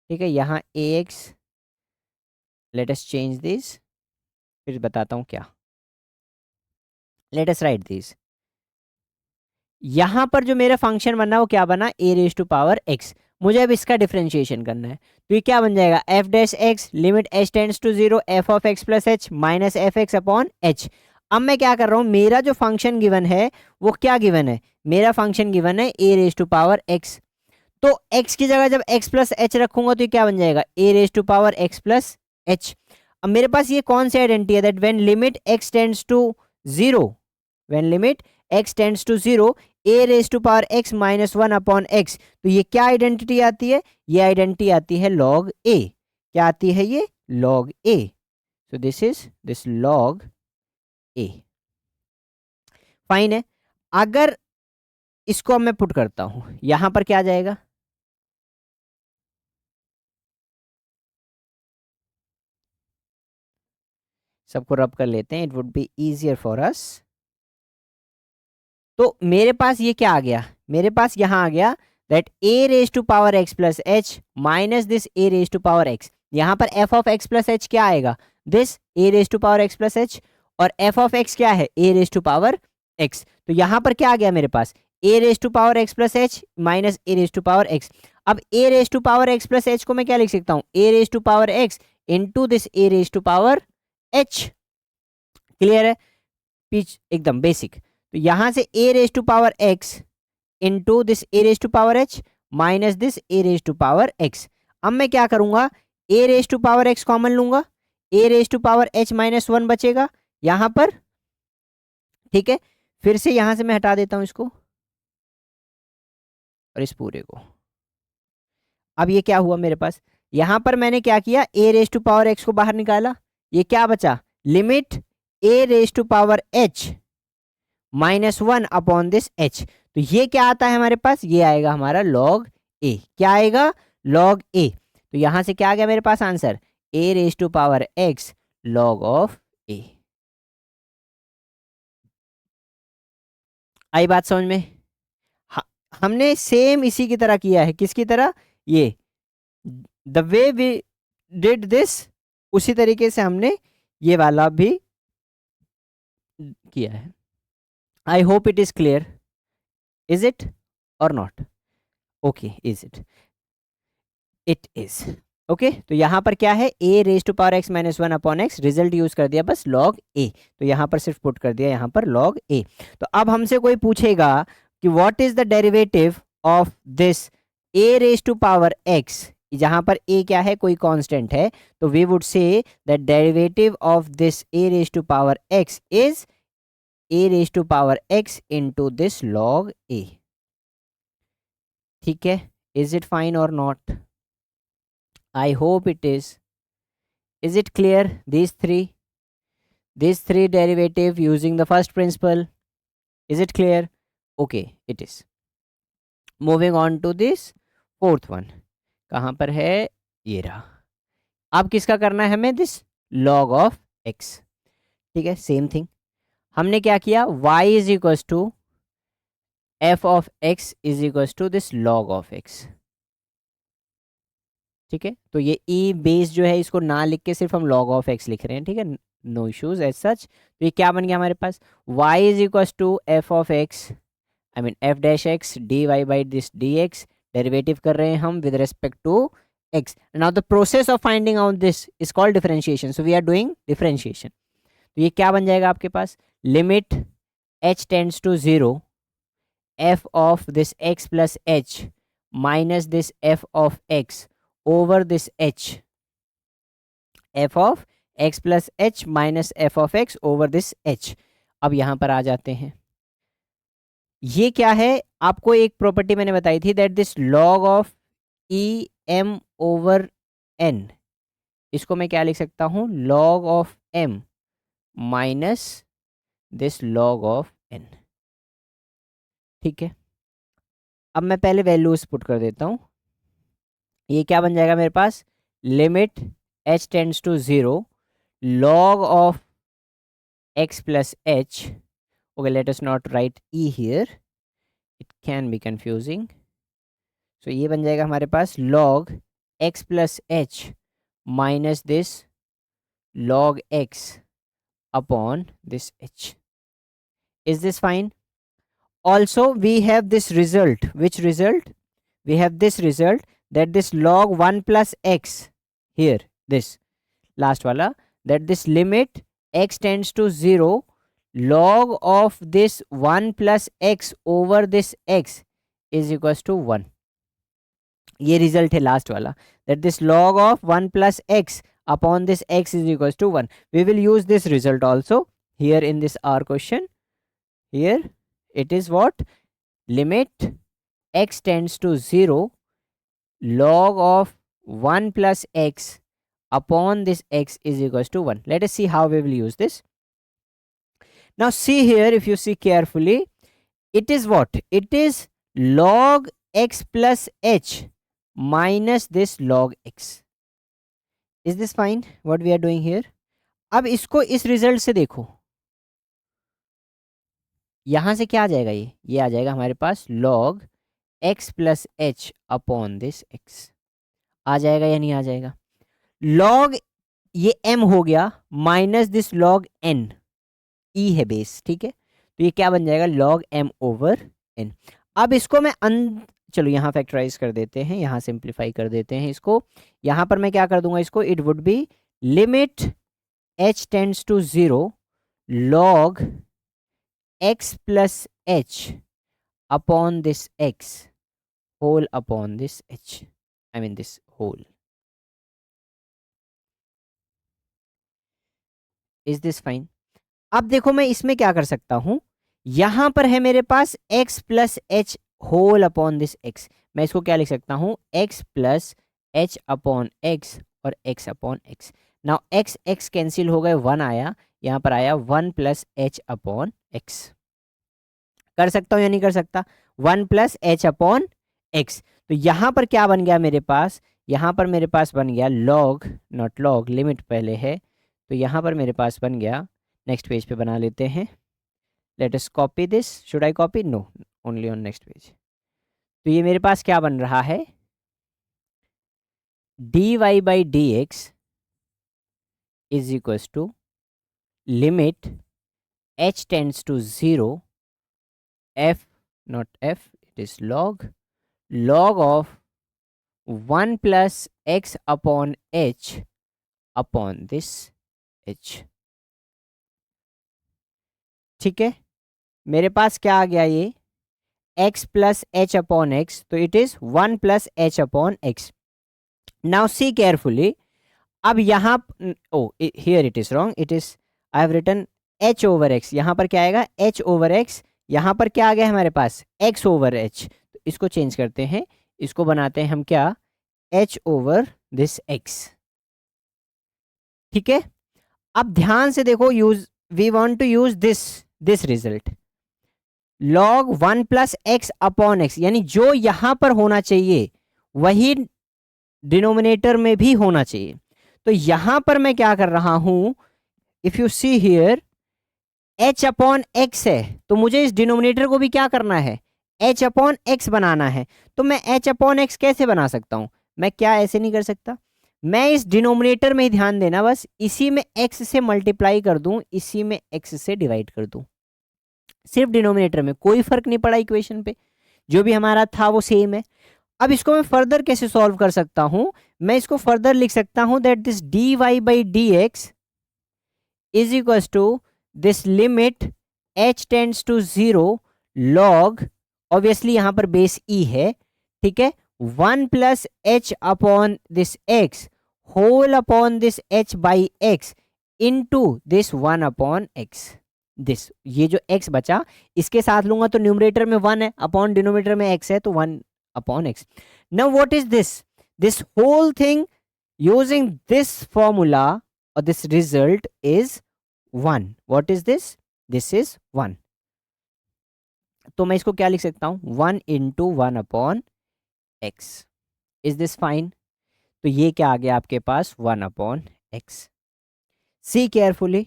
ठीक है, यहां ax, let us change this, फिर बताता हूं क्या, लेट अस राइट दिस। यहां पर जो मेरा फंक्शन बना वो क्या बना, a raise to power x, मुझे अब इसका डिफरेंशिएशन करना है। तो ये क्या बन जाएगा, f dash x limit h tends to 0 f of x plus h minus f x upon h. अब मैं क्या कर रहा हूँ, मेरा जो फंक्शन गिवन है वो क्या गिवन है, मेरा फंक्शन गिवन है a raise to power x. तो x की जगह जब x प्लस एच रखूंगा तो ये क्या बन जाएगा, a raise to power x plus h. अब मेरे पास ये कौन सी आइडेंटिटी है, that when limit x tends to 0, when limit x tends to 0 a raise to power x minus 1 upon x। तो ये क्या आइडेंटिटी आती है, ये आइडेंटिटी आती है log a। क्या आती है ये, log a। So this is this log a। Fine है। अगर इसको अब मैं पुट करता हूं, यहां पर क्या आ जाएगा, सबको रब कर लेते हैं, it would be easier for us. तो मेरे पास ये क्या आ गया, मेरे पास यहां आ गया that a raise to power x plus h minus this a raise to power x. यहां पर F of x plus h क्या आएगा, this a raise to power x plus h, और एफ ऑफ एक्स क्या है, a raise to power x. तो यहां पर क्या आ गया मेरे पास, a raise to power x plus h minus a raise to power x. अब ए raise to power x plus h को मैं क्या लिख सकता हूं, a raise to power x into this a raise to power h. Clear है, पीच एकदम बेसिक। तो यहां से a raise to power x into this a raise to power h minus this a raise to power x. अब मैं क्या करूंगा, a raise to power x common लूंगा, a raise to power h minus 1 बचेगा यहां पर। ठीक है, फिर से यहां से मैं हटा देता हूं इसको और इस पूरे को। अब ये क्या हुआ मेरे पास, यहां पर मैंने क्या किया, a raise to power x को बाहर निकाला, ये क्या बचा, limit a raise to power h minus 1 upon this h. तो ये क्या आता है हमारे पास, ये आएगा हमारा लॉग ए। क्या आएगा, लॉग ए। तो यहां से क्या आ गया मेरे पास answer, a raise to power x log of a. आई बात समझ में, हमने सेम इसी की तरह किया है, किसकी तरह, ये the way we did this, उसी तरीके से हमने ये वाला भी किया है। I hope it is clear, is it और not, okay is it, it is okay. तो यहां पर क्या है, a raise to power x minus 1 upon x, result use कर दिया बस लॉग ए। तो यहां पर सिर्फ पुट कर दिया यहां पर लॉग ए। तो अब हमसे कोई पूछेगा कि what is the derivative of this a raise to power x, जहां पर ए क्या है, कोई कांस्टेंट है, तो we would say that derivative of this a raise to power x is a raise to power x into this log a. ठीक है, is it fine और not, I hope it is. Is it clear? These three derivative using the first principle. Is it clear? Okay, it is. Moving on to this fourth one. कहाँ पर है, ये रहा। अब किसका करना है हमें, दिस log of x। ठीक है, सेम थिंग हमने क्या किया, y is equal to f of x is equal to this log of x। ठीक है, तो ये e बेस जो है इसको ना लिख के सिर्फ हम log ऑफ x लिख रहे हैं। ठीक है, नो इश्यूज एज सच। तो ये क्या बन गया हमारे पास, y is equal to f of x, I mean f dash x d Y by this d x, derivative कर रहे हैं हम with respect to x। Now the process of finding out this is called differentiation, so we are doing differentiation. तो ये क्या बन जाएगा आपके पास, limit h tends to 0 f of this x plus h minus this F of x over this h, F of x plus h minus f of x over this h। अब यहां पर आ जाते हैं, ये क्या है, आपको एक प्रॉपर्टी मैंने बताई थी that this log of e m over n, इसको मैं क्या लिख सकता हूं, log of m minus this log of n। ठीक है, अब मैं पहले वैल्यूज पुट कर देता हूं, ये क्या बन जाएगा मेरे पास, limit h tends to 0 log of x plus h, okay let us not write e here, it can be confusing, so ये बन जाएगा हमारे पास log x plus h minus this log x upon this h। is this fine? Also we have this result, which result, we have this result that this log 1 plus x, here this last wala, that this limit x tends to 0 log of this 1 plus x over this x is equals to 1. ये result है last वाला, that this log of 1 plus x upon this x is equals to 1. We will use this result also here in this our question. Here it is what, limit x tends to 0 log of 1 plus x upon this x is equals to 1. Let us see how we will use this. Now see here, if you see carefully, it is what, it is log x plus h minus this log x. Is this fine what we are doing here? अब इसको इस result से देखो, यहां से क्या आ जाएगा, ये आ जाएगा हमारे पास log x plus h upon this x. आ जाएगा या नहीं आ जाएगा? log ये m हो गया minus this log n, e है बेस, ठीक है, तो ये क्या बन जाएगा, log m ओवर n. अब इसको मैं चलो यहाँ फैक्टराइज कर देते हैं, यहाँ सिंप्लीफाई कर देते हैं इसको. यहाँ पर मैं क्या कर दूंगा इसको, it would be limit h tends to 0 log x plus h upon this x whole upon this h, I mean this whole. Is this fine? अब देखो मैं इसमें क्या कर सकता हूं, यहां पर है मेरे पास x plus h whole upon this x. मैं इसको क्या लिख सकता हूं, x plus h upon x और x upon x. Now x x cancel हो गए, 1 आया, यहां पर आया 1 प्लस एच अपॉन x. कर सकता हूं या नहीं कर सकता, 1 प्लस एच अपॉन x. तो यहां पर क्या बन गया मेरे पास, यहां पर मेरे पास बन गया log, नॉट log, लिमिट पहले है, तो यहां पर मेरे पास बन गया, नेक्स्ट पेज पे बना लेते हैं. Let us copy this, should I copy, no, only on next page. तो ये मेरे पास क्या बन रहा है, dy by D x is equals to limit h tends to 0 f, not f, it is log of 1 plus x upon h upon this h. ठीक है, मेरे पास क्या आ गया, ये x plus h upon x, तो it is 1 plus h upon x. Now see carefully, अब यहाँ, oh here it is wrong, it is, I have written h over x, यहाँ पर क्या आएगा h ओवर x, यहाँ पर क्या आ गया हमारे पास x ओवर h. तो इसको चेंज करते हैं, इसको बनाते हैं हम क्या, h ओवर दिस x. ठीक है, अब ध्यान से देखो, use, we want to use this result, log 1 plus x upon x, यानी जो यहां पर होना चाहिए वही डिनोमिनेटर में भी होना चाहिए. तो यहां पर मैं क्या कर रहा हूं, if you see here h upon x है, तो मुझे इस डिनोमिनेटर को भी क्या करना है, h अपॉन एक्स बनाना है. तो मैं h अपॉन एक्स कैसे बना सकता हूं, मैं क्या ऐसे नहीं कर सकता, मैं इस डिनोमिनेटर में ही ध्यान देना, बस इसी में x से मल्टीप्लाई कर दूं, इसी में x से डिवाइड कर दूं, सिर्फ डिनोमिनेटर में, कोई फर्क नहीं पड़ा इक्वेशन पे, जो भी हमारा था वो सेम है. अब इसको मैं फर्दर कैसे सॉल्व कर सकता हूं, मैं इसको फर्दर लिख सकता हूं that this dy by D x is equal to this limit h tends to 0 log, obviously यहां पर बेस e है, ठीक है, 1 plus h upon this x whole upon this h by x into this 1 upon x. This, ये जो x बचा इसके साथ लूंगा तो न्यूमरेटर में 1 है, अपॉन डिनोमिनेटर में x है, तो 1 upon x. Now what is this whole thing using this formula और this result is 1. What is this is 1. तो मैं इसको क्या लिख सकता हूं, 1 into 1 upon x. Is this fine? तो ये क्या आ गया आपके पास, 1 अपॉन x. सी केयरफुली,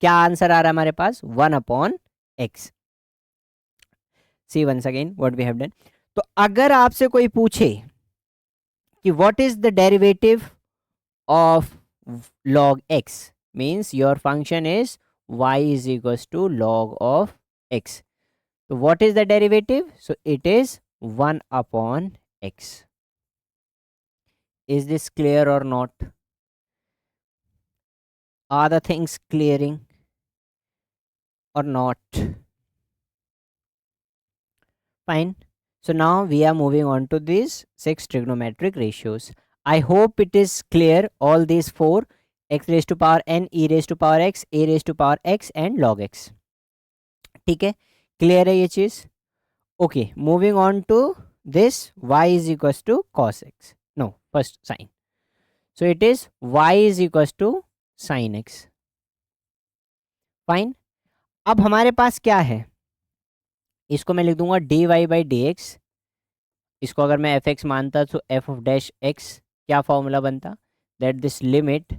क्या आंसर आ रहा है हमारे पास, 1 upon x. See once again what we have done. तो अगर आपसे कोई पूछे कि what is the derivative of log x, means your function is y is equals to log of x. So what is the derivative? So it is 1 upon x. Is this clear or not? Are the things clearing or not? Fine. So now we are moving on to these 6 trigonometric ratios. I hope it is clear, all these 4: x raised to power n, e raised to power x, a raised to power x and log x. ठीक है, clear है ये चीज? Okay, moving on to this y is equals to cos x. No, first sin. So it is y is equals to sin x. Fine. अब हमारे पास क्या है? इसको मैं लिख दूंगा dy बाई डी एक्स. इसको अगर मैं एफ एक्स मानता तो एफ ऑफ डैश एक्स क्या फॉर्मूला बनता? That this limit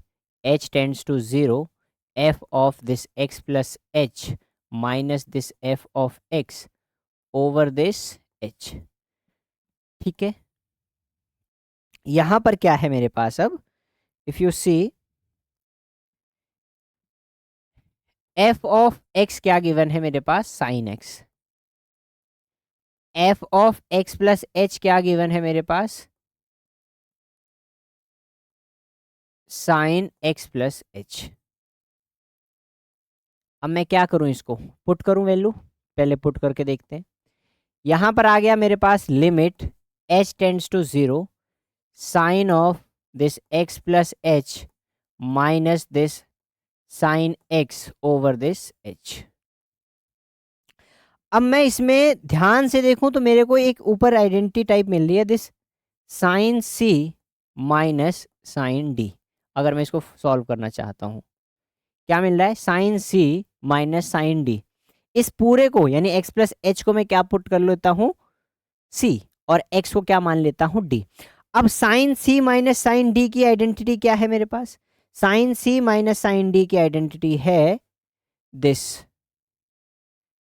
h tends to 0 f of this x plus h minus this f of x over this h. ठीक है, यहां पर क्या है मेरे पास? अब if you see f of x क्या गिवन है मेरे पास? Sine x. f of x plus h क्या गिवन है मेरे पास? Sine x plus h. अब मैं क्या करूं? इसको पुट करूं वैल्यू? पहले पुट करके देखते हैं. यहां पर आ गया मेरे पास limit h tends to 0 sine of this x plus h minus this sine x over this h. अब मैं इसमें ध्यान से देखूं तो मेरे को एक ऊपर आइडेंटिटी टाइप मिल रही है, this sine c minus sine d. अगर मैं इसको सॉल्व करना चाहता हूं, क्या मिल रहा है? Sine c minus sine d. इस पूरे को यानी x प्लस h को मैं क्या पुट कर लेता हूं? c. और x को क्या मान लेता हूं? d. अब sine c minus sine d की आइडेंटिटी क्या है मेरे पास? Sine c minus sine d की आइडेंटिटी है this.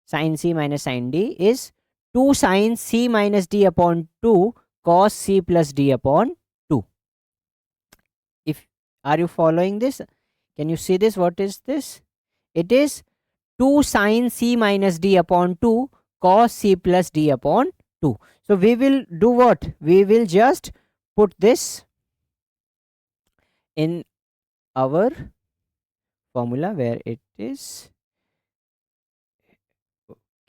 Sine c minus sine d is 2 sine c minus d upon 2 cos c plus d upon 2. If are you following this? Can you see this? What is this? It is 2 sin c minus d upon 2 cos c plus d upon 2. So we will do what? We will just put this in our formula where it is.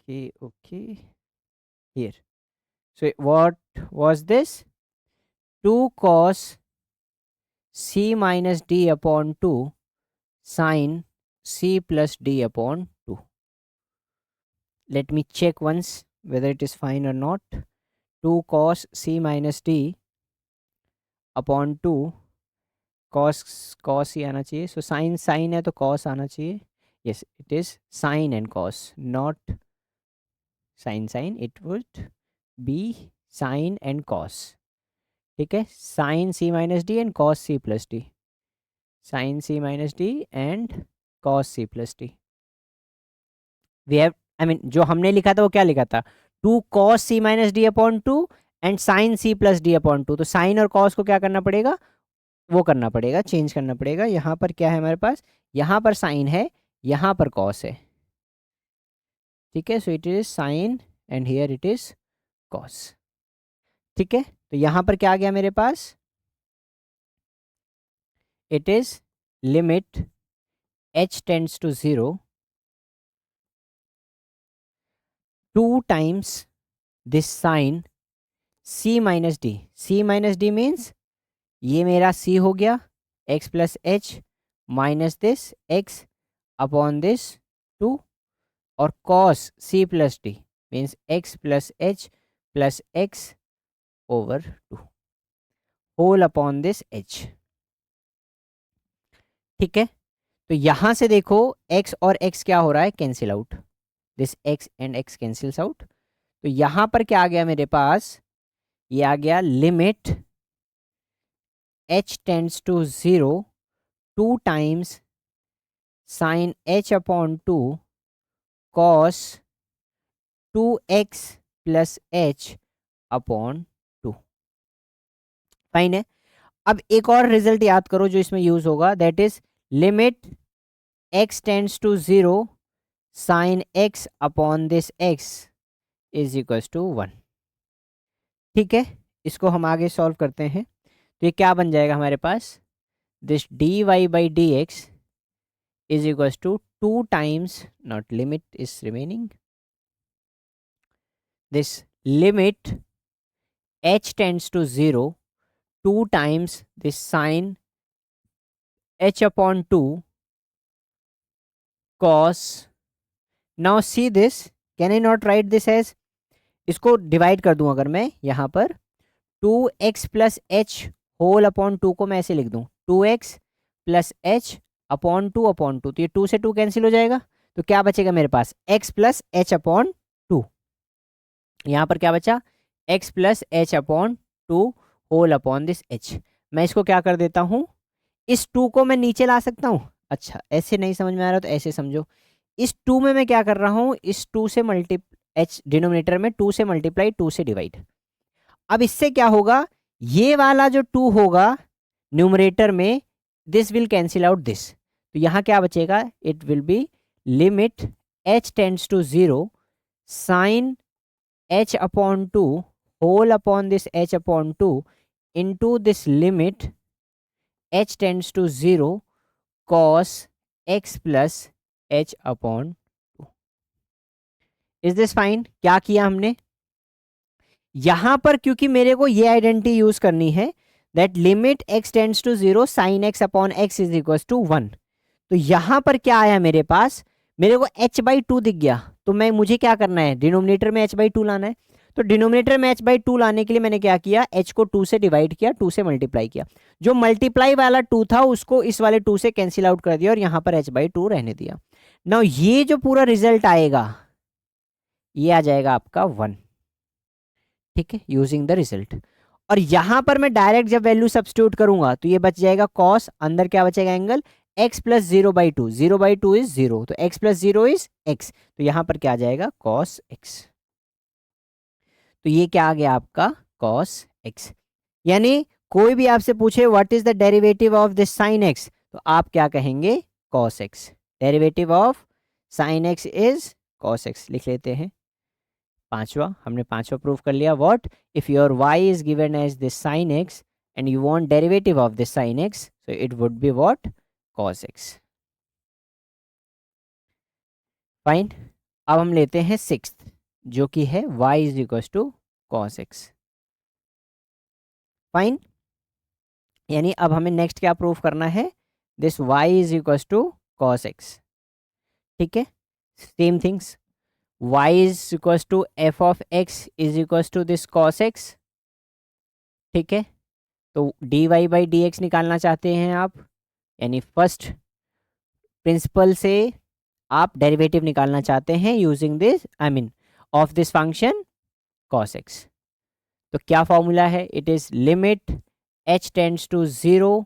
Okay, here. So what was this? 2 cos c minus d upon 2 sin c plus d upon 2. Let me check once whether it is fine or not. 2 cos c minus d upon 2 cos ही आना चाहिए. So sin है तो cos आना चाहिए. Yes, it is sin and cos, not sin. It would be sin and cos. ठीक है, sin c minus d and cos c plus d. sin c minus d and cos c plus d. We have, जो हमने लिखा था वो क्या लिखा था? 2 cos c minus d upon 2 and sine c plus d upon 2. तो sign और cos को क्या करना पड़ेगा? वो करना पड़ेगा, चेंज करना पड़ेगा. यहाँ पर क्या है हमारे पास? यहाँ पर साइन है, यहाँ पर cos है. ठीक है, so it is sign and here it is cos. ठीक है, तो यहाँ पर क्या आ गया मेरे पास? It is limit h tends to 0 2 times this sin c minus d. c minus d means ये मेरा c हो गया x plus h minus this x upon this 2 और cos c plus d means x plus h plus x over 2 whole upon this h. ठीक है, तो यहां से देखो x और x क्या हो रहा है? Cancel out. This x and x cancels out. तो यहां पर क्या आ गया मेरे पास? ये आ गया limit h tends to 0 2 times sine h upon 2 cos 2x plus h upon 2. Fine है. अब एक और रिजल्ट याद करो जो इसमें यूज होगा, that is limit x tends to 0 sine x upon this x is equals to 1। ठीक है, इसको हम आगे सॉल्व करते हैं। तो ये क्या बन जाएगा हमारे पास, this dy by D x is equals to 2 times, not limit is remaining, this limit h tends to 0 2 times this sine h upon 2 cos, now see this, can I not write this as, इसको divide कर दूं अगर मैं यहाँ पर 2x plus h whole upon 2 को मैं ऐसे लिख दूं 2x प्लस एच अपॉन 2, तो ये 2 से 2 कैंसिल हो जाएगा, तो क्या बचेगा मेरे पास x प्लस एच अपॉन 2, यहाँ पर क्या बचा x plus h upon 2 whole upon this h। मैं इसको क्या कर देता हूँ, इस 2 को मैं नीचे ला सकता हूँ। अच्छा, ऐसे नहीं समझ में आ रहा तो ऐसे समझो, इस 2 में मैं क्या कर रहा हूँ, इस 2 से h डिनोमिनेटर में 2 से मल्टीप्लाई 2 से डिवाइड। अब इससे क्या होगा, ये वाला जो 2 होगा न्यूमरेटर में, this will cancel out this, तो यहाँ क्या बचेगा, it will be limit h tends to 0 sine h upon 2 whole upon this h upon 2 into this limit h tends to 0 cos x plus h upon 2। Is this fine? क्या किया हमने यहां पर, क्योंकि मेरे को ये आइडेंटिटी यूज करनी है, that limit x tends to 0 sine x upon x is equal to 1। तो यहां पर क्या आया मेरे पास, मेरे को h बाई 2 दिख गया, तो मुझे क्या करना है, डिनोमिनेटर में h बाई 2 लाना है। तो डिनोमिनेटर में h बाई 2 लाने के लिए मैंने क्या किया, h को 2 से डिवाइड किया, 2 से मल्टीप्लाई किया, जो मल्टीप्लाई वाला 2 था उसको इस वाले 2 से कैंसिल आउट कर दिया और यहाँ पर h बाई 2 रहने दिया। नाउ ये जो पूरा रिजल्ट आएगा ये आ जाएगा आपका 1। ठीक है, यूजिंग द रिजल्ट। और यहां पर मैं डायरेक्ट जब वैल्यू सब्स्टिट्यूट करूंगा तो ये बच जाएगा कॉस, अंदर क्या बचेगा एंगल x प्लस 0/2, 0/2 इज 0, तो x प्लस 0 इज x, तो यहां पर क्या आ जाएगा cos x। तो ये क्या आ गया आपका cos x। यानी कोई भी आपसे पूछे what is the derivative of this sine x, तो आप क्या कहेंगे cos x, derivative of sine x is cos x लिख लेते हैं। पांचवा, हमने पांचवा प्रूफ कर लिया, what if your y is given as this sine x and you want derivative of this sin x, so it would be what, cos x। Fine. अब हम लेते हैं सिक्स्थ, जो कि है y is equal to cos x। Fine, यानी अब हमें नेक्स्ट क्या प्रूफ करना है, this y is equal to cos x। ठीक है, same things, y is equal to f of x is equal to this cos x। ठीक है, तो dy बाई डी एक्स निकालना चाहते हैं आप, यानी फर्स्ट प्रिंसिपल से आप डेरिवेटिव निकालना चाहते हैं using this, I mean of this function cos x। तो क्या फॉर्मूला है, it is limit h tends to 0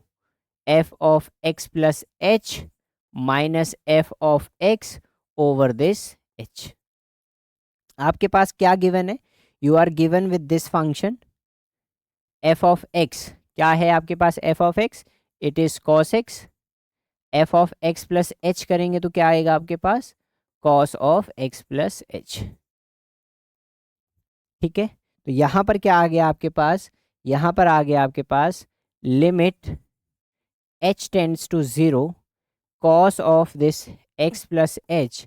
f of x plus h minus f of x over this h। आपके पास क्या गिवन है, you are given with this function f of x, क्या है आपके पास f of x, it is cos x, f of x plus h करेंगे तो क्या आएगा आपके पास cos of x plus h। ठीक है, तो यहां पर क्या आ गया आपके पास, यहां पर आ गया आपके पास limit h tends to 0 cos of this x plus h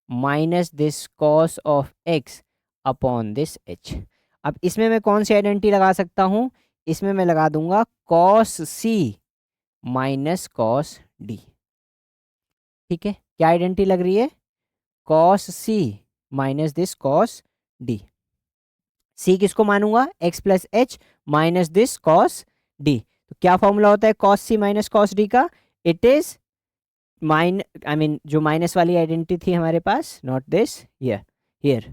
minus this cos of x upon this h। अब इसमें मैं कौन सी आइडेंटिटी लगा सकता हूं, इसमें मैं लगा दूंगा cos c minus cos d। ठीक है, क्या आइडेंटिटी लग रही है, cos c minus this cos d। c किसको मानूंगा, x plus h minus this cos d। तो क्या फॉर्मूला होता है cos c minus cos d का, इट इज जो माइनस वाली आइडेंटिटी थी हमारे पास, not this here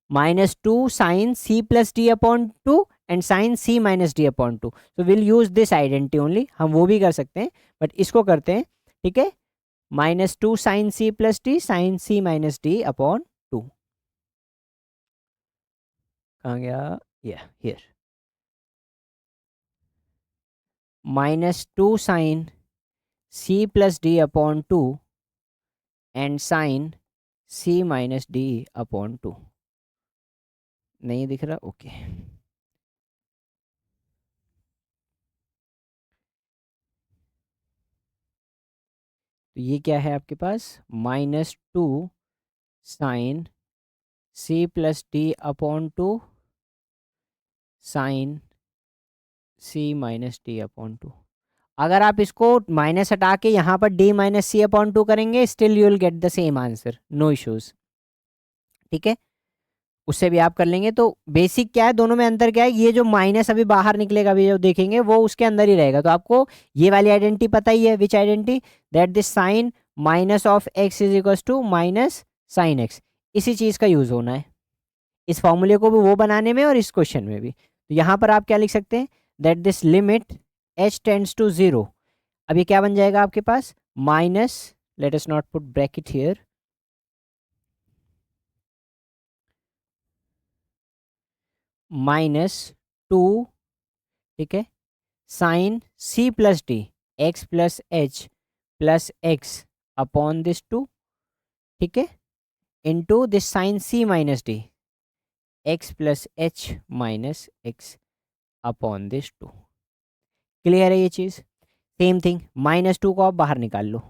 -2 sine c plus d upon 2 and sine c minus d upon 2। So will use this identity only, हम वो भी कर सकते हैं बट इसको करते हैं। ठीक है, -2 sine c plus d sine c minus d upon 2, कहाँ गया, here -2 sine c plus d upon 2 and sine c minus d upon 2। नहीं दिख रहा? ओके। तो ये क्या है आपके पास? -2 sine c plus d upon 2 sine c minus d upon 2। अगर आप इसको माइनस हटा के यहाँ पर डी माइनस सी अपॉन 2 करेंगे, still you will get the same answer, no issues. ठीक है, उससे भी आप कर लेंगे। तो बेसिक क्या है, दोनों में अंतर क्या है, ये जो माइनस अभी बाहर निकलेगा, अभी जो देखेंगे वो उसके अंदर ही रहेगा। तो आपको ये वाली आइडेंटिटी पता ही है, which identity? That this sine minus of x is equal to minus sine x. इसी चीज़ का यूज़ होना है इस फॉर्मूले को भी वो बनाने में और इस क्वेश्चन में भी। तो यहाँ पर आप क्या लिख सकते हैं? That this limit h tends to 0। अब ये क्या बन जाएगा आपके पास? Minus, let us not put bracket here, -2, ठीक है, sine c plus d x plus h plus x upon this 2, ठीक है, into this sine c minus d x plus h minus x upon this 2। Clear है ये चीज़? Same thing, -2 को आप बाहर निकाल लो,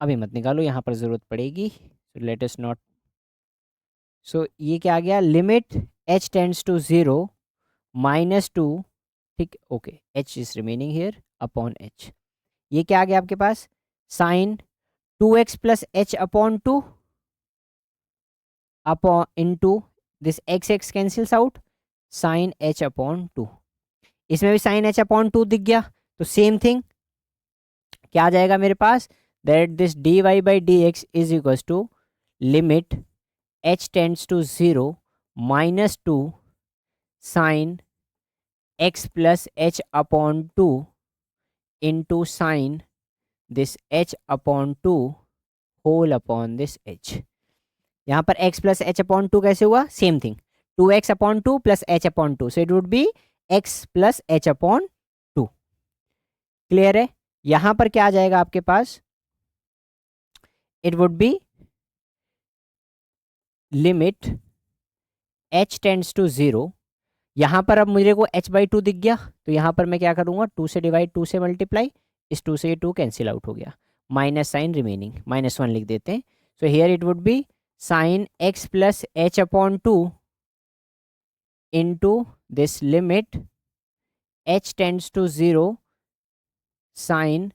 अभी मत निकालो, यहाँ पर ज़रूरत पड़ेगी। Late us not. सो ये क्या आ गया? लिमिट h टेंड्स टू 0 -2, ठीक, okay, h is remaining here upon h। ये क्या आ गया आपके पास? Sine 2x plus h upon 2 upon into this x x cancels out, sine h upon 2। इसमें भी साइन h अपॉन 2 दिख गया। तो सेम थिंग क्या आ जाएगा मेरे पास? That this dy by D x is equal to limit h tends to 0 -2 sine x plus h upon 2 into sine this h upon 2 whole upon this h। यहाँ पर x प्लस एच अपॉन 2 कैसे हुआ? Same thing, 2x upon 2 plus h upon 2, so it would be x plus h upon 2। Clear है? यहाँ पर क्या आ जाएगा आपके पास? It would be limit h tends to 0। यहाँ पर अब मुझे को h बाई 2 दिख गया, तो यहाँ पर मैं क्या करूँगा? 2 से डिवाइड, 2 से मल्टीप्लाई, इस 2 से ये 2 कैंसिल आउट हो गया, माइनस साइन रिमेनिंग, -1 लिख देते हैं। So here it would be sine x plus h upon 2 into this limit h tends to 0 sine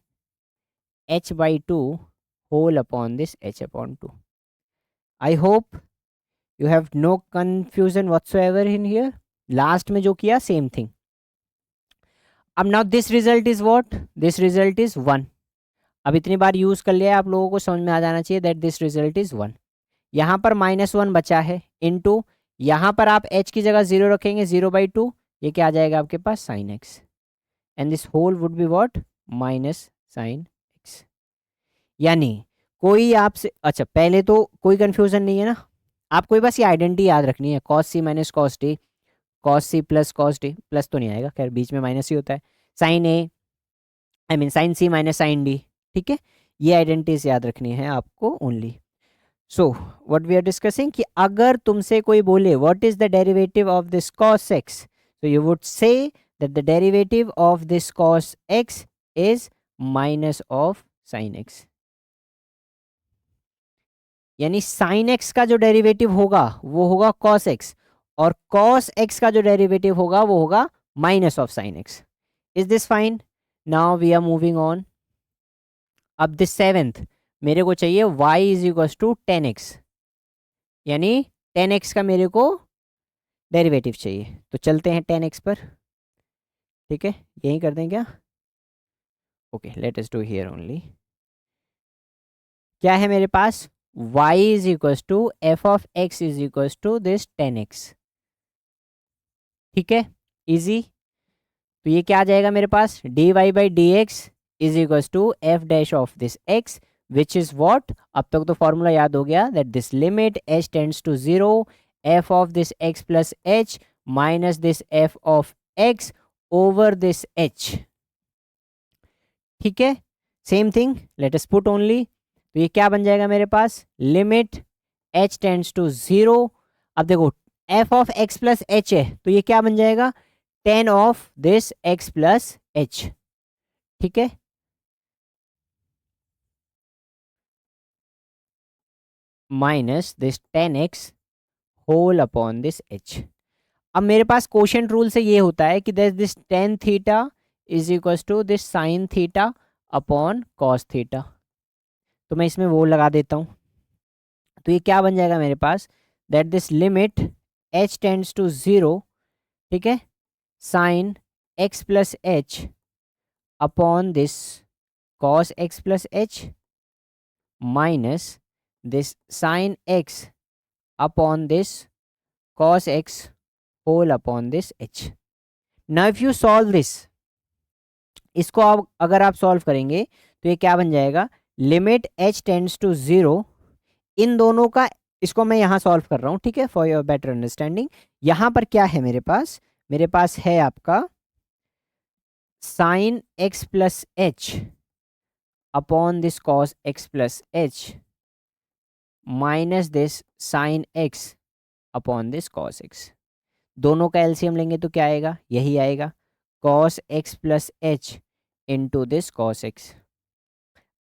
h by 2 whole upon this h upon 2। I hope you have no confusion whatsoever in here. Last में जो किया same thing. अब now this result is what? This result is 1। अब इतनी बार use कर लिया है, आप लोगों को समझ में आ जाना चाहिए दैट दिस रिजल्ट इज 1। यहाँ पर -1 बचा है इनटू, यहाँ पर आप h की जगह 0 रखेंगे, 0 बाई 2, ये क्या आ जाएगा आपके पास? Sine x, and this whole would be what? Minus sine x. यानी कोई आपसे, अच्छा पहले तो कोई कंफ्यूजन नहीं है ना, आपको बस ये आइडेंटिटी याद रखनी है, cos c minus cos d, cos c plus cos d, plus तो नहीं आएगा, खैर बीच में माइनस ही होता है, sine a, I mean sine c minus sine d, ठीक है, ये आइडेंटिटीज याद रखनी है आपको only. So what we are discussing कि अगर तुमसे कोई बोले what is the derivative of this cos x, तो you would say that the derivative of this cos x is minus of sine x. यानी साइन एक्स का जो derivative होगा वो होगा कॉस एक्स, और कॉस एक्स का जो डेरिवेटिव होगा वो होगा minus of sine x. Is this fine? Now we are moving on. अब दिस सेवेंथ मेरे को चाहिए y is equal to 10x, यानी 10x का मेरे को डेरिवेटिव चाहिए। तो चलते हैं 10x पर, ठीक है, यही कर दें क्या? Okay, let us do here only. क्या है मेरे पास? y is equal to f of x is equal to this 10x, ठीक है, इजी। तो ये क्या आ जाएगा मेरे पास? dy by D x is equal to f dash of this x, which is what? अब तक तो फॉर्मूला याद हो गया, that this limit h tends to 0 f of this x plus h minus this F of x over this h, ठीक है, same thing, let us put only. तो ये क्या बन जाएगा मेरे पास, लिमिट h टेंड्स टू 0। अब देखो f of x plus h है, तो ये क्या बन जाएगा, tan of this x plus h. ठीक है, minus this tan x whole upon this h। अब मेरे पास कोशेंट रूल से ये होता है कि this tan theta is equal to this sine theta upon cos theta. तो मैं इसमें वो लगा देता हूँ, तो ये क्या बन जाएगा मेरे पास, that this limit h tends to 0, ठीक है, sine x plus h upon this cos x plus h minus this sine x upon this cos x whole upon this h। Now if you solve this, इसको आप अगर आप solve करेंगे तो ये क्या बन जाएगा, लिमिट h टेंड्स टू 0, इन दोनों का, इसको मैं यहाँ सॉल्व कर रहा हूँ, ठीक है, फॉर योर बेटर अंडरस्टैंडिंग। यहाँ पर क्या है मेरे पास है आपका sine x plus h upon this cos x plus h minus this sine x upon this cos x। दोनों का एलसीएम लेंगे तो क्या आएगा, यही आएगा, cos x plus h into this cos x।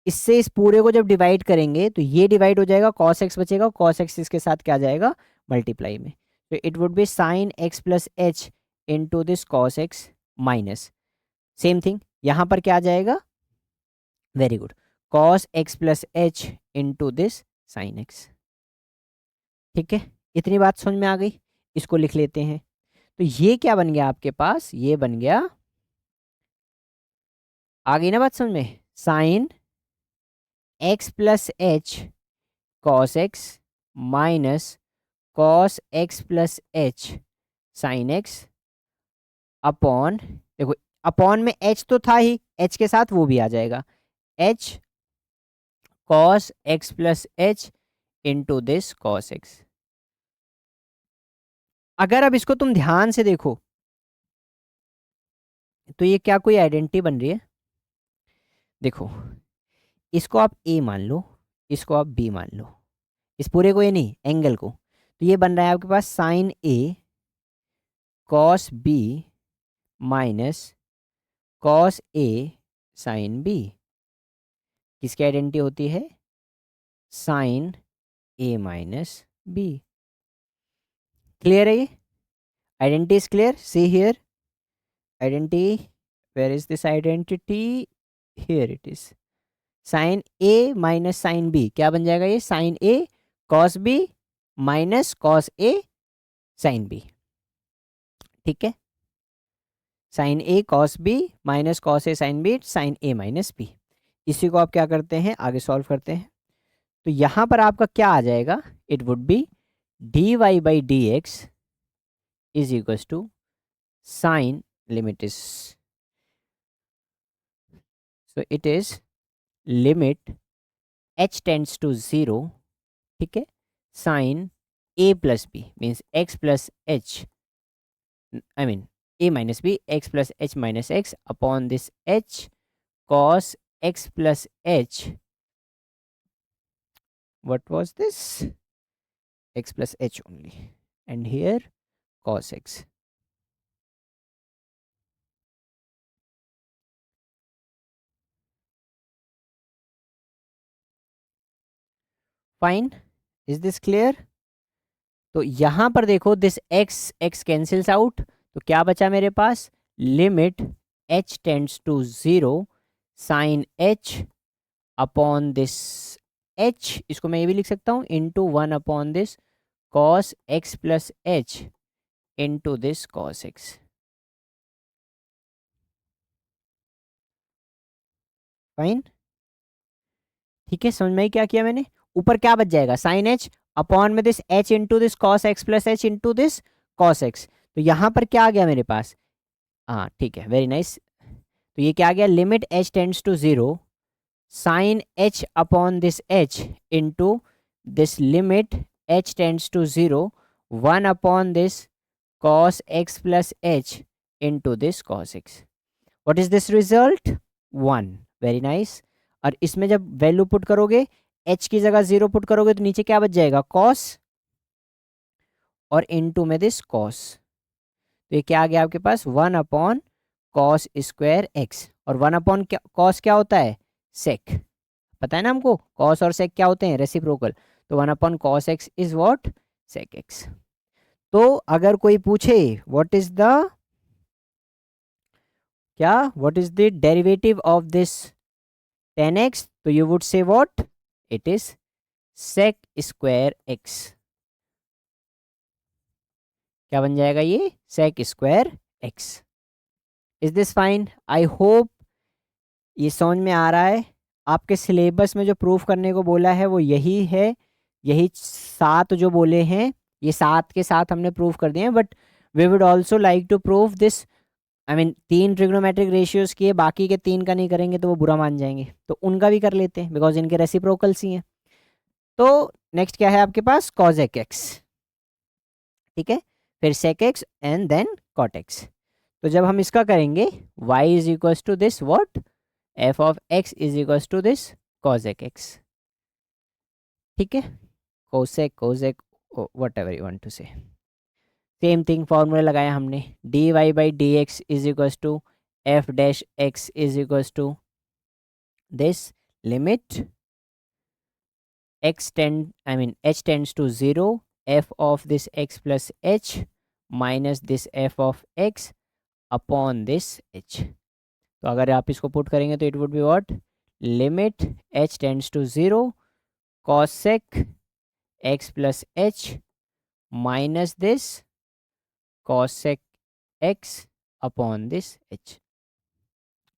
इससे इस पूरे को जब डिवाइड करेंगे तो ये डिवाइड हो जाएगा, कॉस x बचेगा, कॉस x इसके साथ क्या जाएगा, मल्टीप्लाई में। तो it would be sine x plus h into this cos x minus, same thing यहाँ पर क्या आ जाएगा, very good, cos x plus h into this sine x। ठीक है, इतनी बात समझ में आ गई, इसको लिख लेते हैं। तो ये क्या बन गया आपके पास, ये बन गया, आ गई ना बात समझ में, sine x plus h cos x minus cos x plus h sine x upon, देखो अपॉन में h तो था ही, h के साथ वो भी आ जाएगा, h cos x plus h into this cos x। अगर अब इसको तुम ध्यान से देखो तो ये क्या कोई आइडेंटिटी बन रही है, देखो इसको आप a मान लो, इसको आप b मान लो, इस पूरे को, ये नहीं एंगल को, तो ये बन रहा है आपके पास sine a cos b minus cos a sine b। किसकी आइडेंटिटी होती है, sine a minus b। Clear है ये, identity is clear, see here identity, where is this identity, here it is, sine a minus sine b क्या बन जाएगा, ये sine a cos b minus cos a sine b। ठीक है, sine a cos b minus cos a sine b, sine a minus b। इसी को आप क्या करते हैं, आगे सॉल्व करते हैं। तो यहां पर आपका क्या आ जाएगा, it would be dy by D x is equal to sine, limit is, so it is limit h tends to 0, ठीक है, sine a plus b means x plus h, I mean a minus b, x plus h minus x upon this h cos x plus h, what was this, x plus h only, and here cos x। Fine, is this clear. तो यहां पर देखो this x cancels out, तो क्या बचा मेरे पास, limit h tends to 0 sine h upon this h, इसको मैं ये भी लिख सकता हूँ, into 1 upon this cos x plus h into this cos x। Fine, ठीक है, समझ में आई क्या किया मैंने, ऊपर क्या बच जाएगा, साइन h अपॉन में this h into this cos x plus h into this cos x। तो यहाँ पर क्या आ गया मेरे पास, हाँ ठीक है, वेरी नाइस। तो ये क्या आ गया, limit h tends to 0 sine h upon this h into this limit h tends to 0 1 upon this cos x plus h into this cos x। What is this result, 1, very nice. और इसमें जब value put करोगे h की जगह 0 put करोगे तो नीचे क्या बच जाएगा, cos, और इनटू में दिस cos। तो ये क्या आ गया आपके पास, 1/cos²x, और 1/cos क्या होता है, sec। पता है ना हमको cos और sec क्या होते हैं, रेसिप्रोकल। तो 1/cos x is what, sec x। तो अगर कोई पूछे व्हाट इज द, क्या, what is the derivative of this 10x, तो यू वुड से व्हाट, इट इज sec²x। क्या बन जाएगा ये, sec²x। Is this fine, I hope ये समझ में आ रहा है। आपके सिलेबस में जो प्रूफ करने को बोला है वो यही है, यही 7 जो बोले हैं, ये 7 के साथ हमने प्रूफ कर दिए हैं। But we would also like to proof this, I mean 3 trigonometric ratios किए, बाकी के 3 का नहीं करेंगे तो वो बुरा मान जाएंगे, तो उनका भी कर लेते हैं बिकॉज इनके रेसिप्रोकल्स ही हैं। तो नेक्स्ट क्या है आपके पास, cos x, ठीक है, फिर sec x and then cot x। तो जब हम इसका करेंगे y is equal to this what, f of x is equal to this cosec x, ठीक है, cosec whatever you want to say. Same thing formula लगाया हमने, dy by D x is equal to f dash x is equal to this limit x tend, I mean h tends to 0, f of this x plus h minus this f of x upon this h। तो अगर आप इसको put करेंगे तो it would be what, limit h tends to 0 cosec x plus h minus this cosec x upon this h।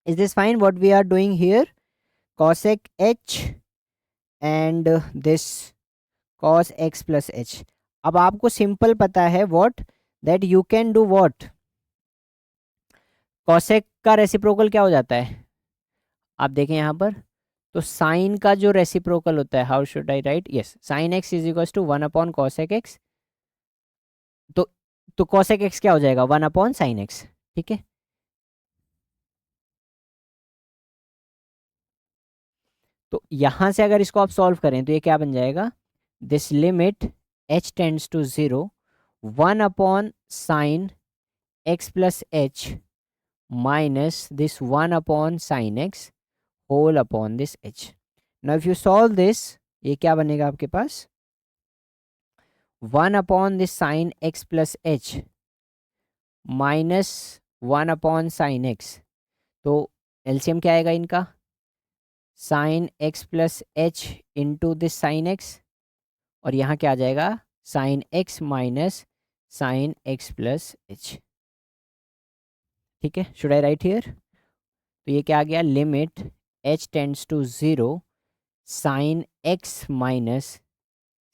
Is this fine what we are doing here, cosec h and this cos x plus h। अब आपको simple पता है what, that you can do what, cosec का reciprocal क्या हो जाता है, आप देखें यहाँ पर, तो साइन का जो रेसिप्रोकल होता है, how should I write, yes, sine x is equal to 1/cosec x। तो cosec x क्या हो जाएगा, 1/sin x, ठीक है। तो यहां से अगर इसको आप सॉल्व करें तो ये क्या बन जाएगा, this limit h tends to 0 1/sin x plus h minus this 1/sin x whole upon this h। Now if you solve this, ये क्या बनेगा आपके पास, 1/sin x plus h minus 1/sin x। तो एलसीएम क्या आएगा इनका, sine x plus h into this sine x, और यहाँ क्या आ जाएगा, sine x minus sine x plus h, ठीक है। शुड आई राइट हियर, तो ये क्या आ गया, limit h tends to 0 sine x minus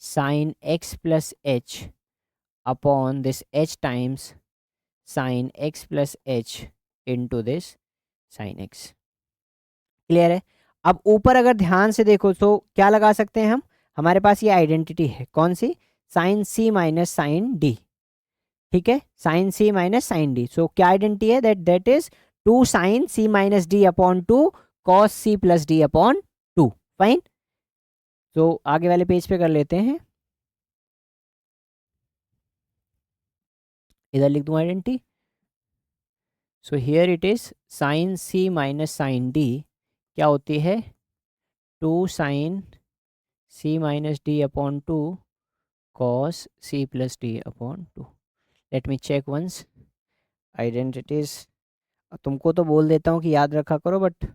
sine x plus h upon this h times sine x plus h into this sine x. Clear है। अब ऊपर अगर ध्यान से देखो तो क्या लगा सकते हैं हम, हमारे पास ये आइडेंटिटी है कौन सी, sine c minus sine d, ठीक है, sine c minus sine d. So क्या आइडेंटिटी है, that is 2 sine c minus d upon 2 cos c plus d upon 2। Fine, तो आगे वाले पेज पे कर लेते हैं, इधर लिख दूं identity. So here it is sine c minus sine d क्या होती है, 2 sine c minus d upon 2 cos c plus d upon 2। Let me check once identities, तुमको तो बोल देता हूँ कि याद रखा करो बट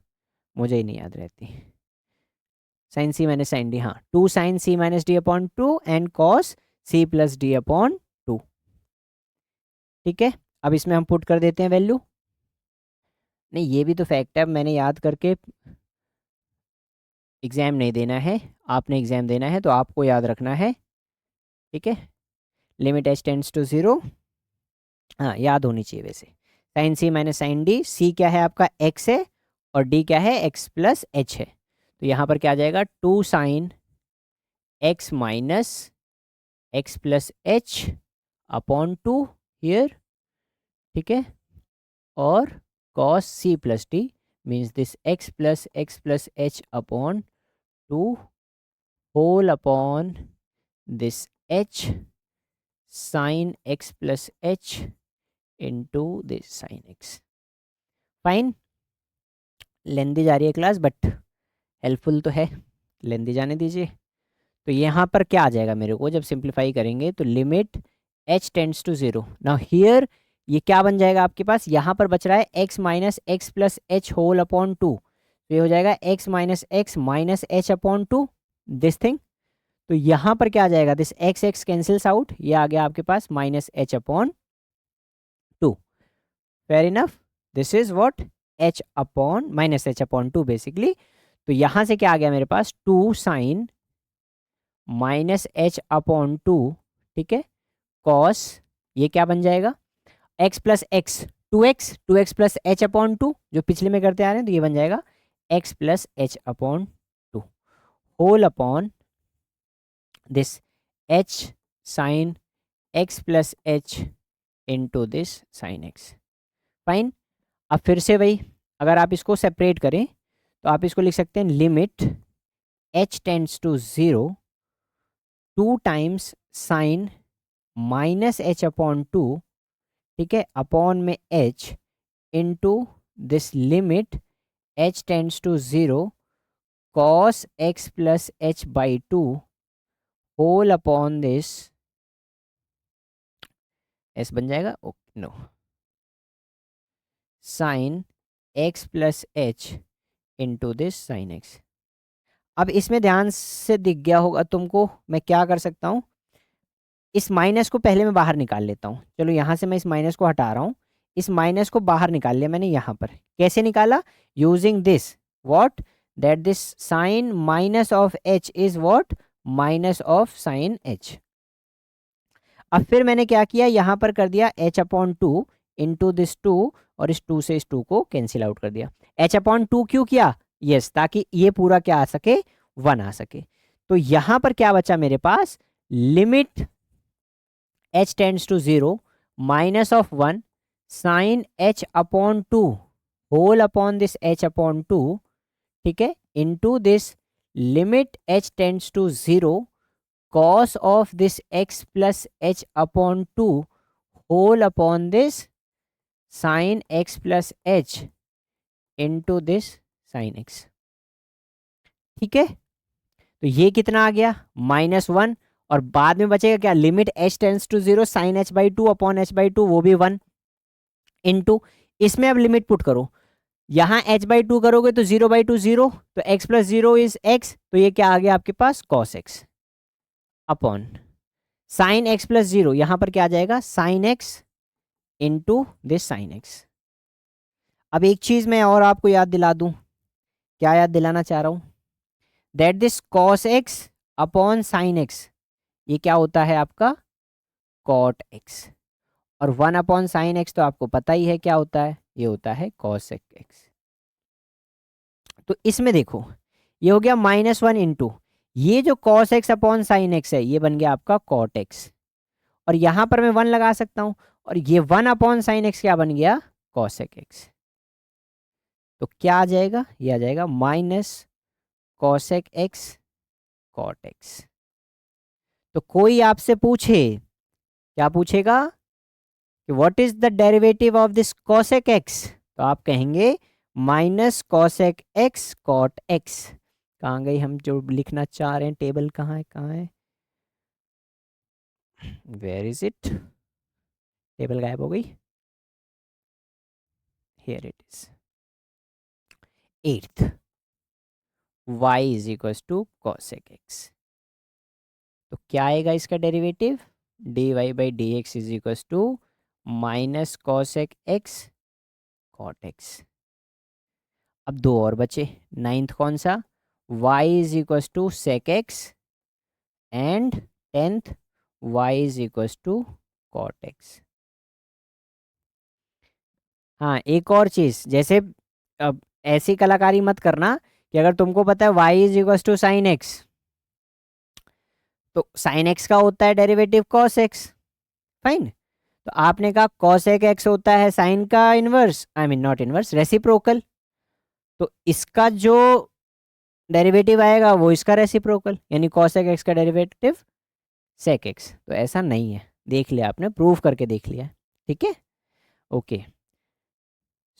मुझे ही नहीं याद रहती। Sine c minus sine d, हाँ, 2 sine c minus d upon 2 and cos c plus d upon 2, ठीक है। अब इसमें हम पुट कर देते हैं वैल्यू, नहीं ये भी तो फैक्ट है, अब मैंने याद करके, एग्ज़ाम नहीं देना है, आपने एग्ज़ाम देना है तो आपको याद रखना है, ठीक है। लिमिट एच टेंड्स टू 0, हाँ याद होनी चाहिए वैसे, sign c minus sine D, सी क्या है आपका एक्स है और डी क्या है एक्स प्लस एच है। तो यहाँ पर क्या आ जाएगा, 2 sine x minus x plus h upon 2 here, ठीक है, और cos c plus d means this x plus h upon 2 whole upon this h sine x plus h into this sine x। Fine, lengthy जा रही है class but helpful तो है, लेंदी जाने दीजिए। तो यहाँ पर क्या आ जाएगा मेरे को, जब सिंप्लीफाई करेंगे तो limit h tends to 0। Now here ये क्या बन जाएगा आपके पास, यहाँ पर बच रहा है x minus x plus h whole upon 2, तो ये हो जाएगा x minus x minus h upon 2 this thing. तो यहाँ पर क्या आ जाएगा, this x x cancels out, ये आ गया आपके पास minus h upon 2। Fair enough, this is what h upon minus h upon 2 basically. तो यहाँ से क्या आ गया मेरे पास 2 साइन माइनस एच अपॉन 2, ठीक है, कॉस, ये क्या बन जाएगा x plus x, 2x plus h upon 2 जो पिछले में करते आ रहे हैं, तो ये बन जाएगा x plus h upon 2 whole upon this h sine x plus h into this sine x. Fine, अब फिर से भाई अगर आप इसको सेपरेट करें तो आप इसको लिख सकते हैं limit h tends to 0 2 times sine minus h upon 2, ठीक है, अपॉन में h into this limit h tends to 0 cos x plus h by 2 whole upon this s बन जाएगा, okay no, sine x plus h into this sine x. अब इसमें ध्यान से दिख गया होगा तुमको, मैं क्या कर सकता हूँ, इस माइनस को पहले मैं बाहर निकाल लेता हूँ। चलो यहाँ से मैं इस माइनस को हटा रहा हूँ, इस माइनस को बाहर निकाल लिया मैंने यहाँ पर। कैसे निकाला, using this what, that this sine minus of h is what minus of sine h। अब फिर मैंने क्या किया, यहाँ पर कर दिया h अपॉन 2 इंटू दिस 2, और इस 2 से इस 2 को कैंसिल आउट कर दिया। h अपॉन 2 क्यों किया, यस, ताकि ये पूरा क्या आ सके, 1 आ सके। तो यहाँ पर क्या बचा मेरे पास, limit h tends to 0 minus of 1 sine h upon 2 whole upon this h upon 2, ठीक है, into this limit h tends to 0 cos of this x plus h upon 2 whole upon this sin x plus h into this sin x। ठीक है, तो ये कितना आ गया -1, और बाद में बचेगा क्या, limit h tends to 0 sine h by 2 upon h by 2, वो भी 1 इंटू, इसमें अब लिमिट पुट करो, यहाँ h बाई 2 करोगे तो 0 बाई 2 0, तो x प्लस 0 इज x, तो ये क्या आ गया आपके पास cos x upon sine x plus 0, यहां पर क्या आ जाएगा sine x into this sine x. अब एक चीज मैं और आपको याद दिला दूं, क्या याद दिलाना चाह रहा हूं, that this cos x upon sine x, ये क्या होता है आपका कॉट एक्स, और 1 अपॉन साइन एक्स तो आपको पता ही है क्या होता है, ये होता है कॉस एक्स। तो इसमें देखो ये हो गया -1 इंटू, ये जो cos x upon sine x है ये बन गया आपका कॉट एक्स, और यहां पर मैं 1 लगा सकता हूं, और ये 1 अपॉन साइन एक्स क्या बन गया कॉसेक एक्स। तो क्या आ जाएगा, ये आ जाएगा minus cosec x cot x. तो कोई आपसे पूछे, क्या पूछेगा कि what is the derivative of this cosec x, तो आप कहेंगे minus cosec x cot x. कहाँ गई हम जो लिखना चाह रहे हैं, टेबल कहाँ है, कहाँ है, वेयर इज इट, टेबल गायब हो गई, here it is, 8th y is equal to cosec x. तो क्या आएगा इसका derivative, d Y by D x is equal to minus cosec x cot x. अब दो और बचे, 9th कौन सा, y is equal to sec x, and 10th y is equal to cot x. हाँ एक और चीज, जैसे अब ऐसी कलाकारी मत करना कि अगर तुमको पता है y is equal to sine x, तो साइन एक्स का होता है डेरिवेटिव कॉस एक्स, फाइन, तो आपने कहा कॉसेक एक्स होता है साइन का inverse, I mean not inverse, reciprocal, तो इसका जो डेरिवेटिव आएगा वो इसका रेसिप्रोकल, यानी cosec x का डेरिवेटिव sec x। तो ऐसा नहीं है, देख लिया आपने, प्रूफ करके देख लिया। ठीक है, okay.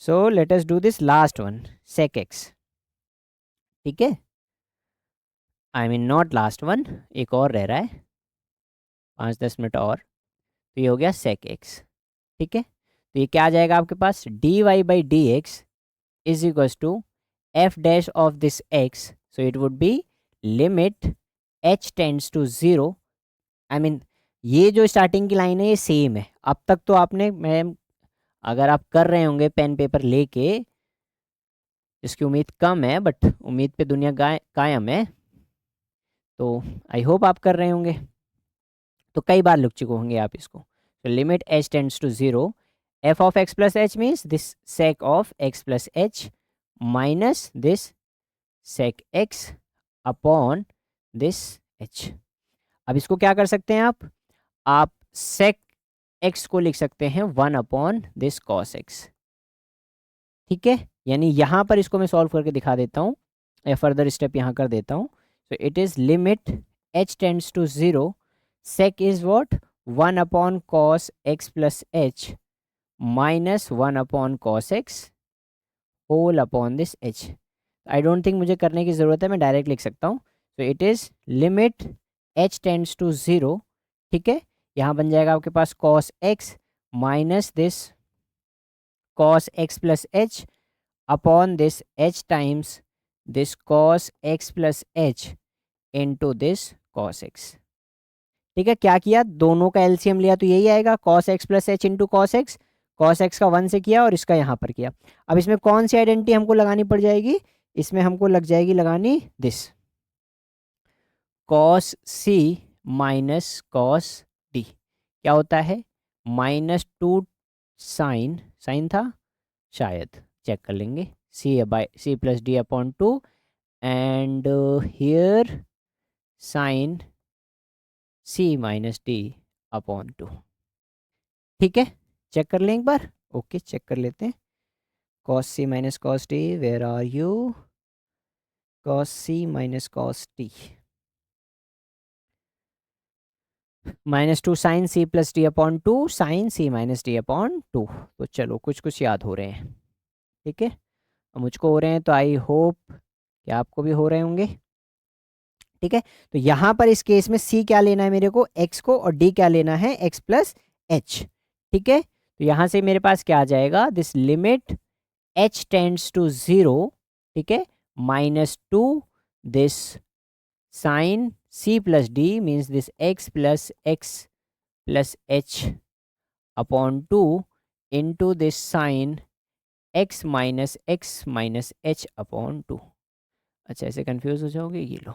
So let us do this last one, sec x। ठीक है, I mean not last one, एक और रह रहा है, 5-10 मिनट और। तो ये हो गया sec x। ठीक है, तो ये क्या आ जाएगा आपके पास, dy by D x is equals to f dash of this x, so it would be limit h tends to 0। I mean ये जो स्टार्टिंग की लाइन है ये सेम है। अब तक तो आपने, मैं अगर आप कर रहे होंगे पेन पेपर लेके, इसकी उम्मीद कम है बट उम्मीद पे दुनिया कायम है, तो आई होप आप कर रहे होंगे, तो कई बार लिख चुके होंगे आप इसको। तो limit h tends to 0, f of x plus h means this sec of x plus h minus this sec x upon this h। अब इसको क्या कर सकते हैं आप sec x को लिख सकते हैं 1 अपॉन दिस cos x। ठीक है, यानी यहाँ पर इसको मैं सॉल्व करके दिखा देता हूँ, या फर्दर स्टेप यहाँ कर देता हूँ। So it is limit h tends to 0, sec is what 1 upon cos x plus h minus 1 upon cos x whole upon this h। I don't think मुझे करने की ज़रूरत है, मैं डायरेक्ट लिख सकता हूँ। So it is limit h tends to 0। ठीक है, यहाँ बन जाएगा आपके पास cos x minus this cos x plus h upon this h times this cos x plus h into this cos x। ठीक है, क्या किया, दोनों का एलसीएम लिया तो यही आएगा, cos x plus h into cos x का 1 से किया और इसका यहाँ पर किया। अब इसमें कौन सी आइडेंटिटी हमको लगानी पड़ जाएगी, इसमें हमको लग जाएगी लगानी this cos c minus cos d। क्या होता है, -2 साइन था शायद, चेक कर लेंगे, c plus d upon 2 and here sine c minus d upon 2। ठीक है, चेक कर लें एक बार, ओके चेक कर लेते हैं। cos c minus cos d, where are you, cos c minus cos d -2 sine c plus d upon 2 sine c minus d upon 2। तो चलो कुछ कुछ याद हो रहे हैं। ठीक है, अब मुझको हो रहे हैं तो आई होप कि आपको भी हो रहे होंगे। ठीक है, तो यहाँ पर इस केस में c क्या लेना है मेरे को, x को, और d क्या लेना है, x प्लस एच। ठीक है, तो यहाँ से मेरे पास क्या आ जाएगा, this limit h tends to 0। ठीक है, -2 this sine c plus d means this x plus h upon 2 into this sine x minus h upon 2। अच्छा, ऐसे कंफ्यूज हो जाओगे, ये लो।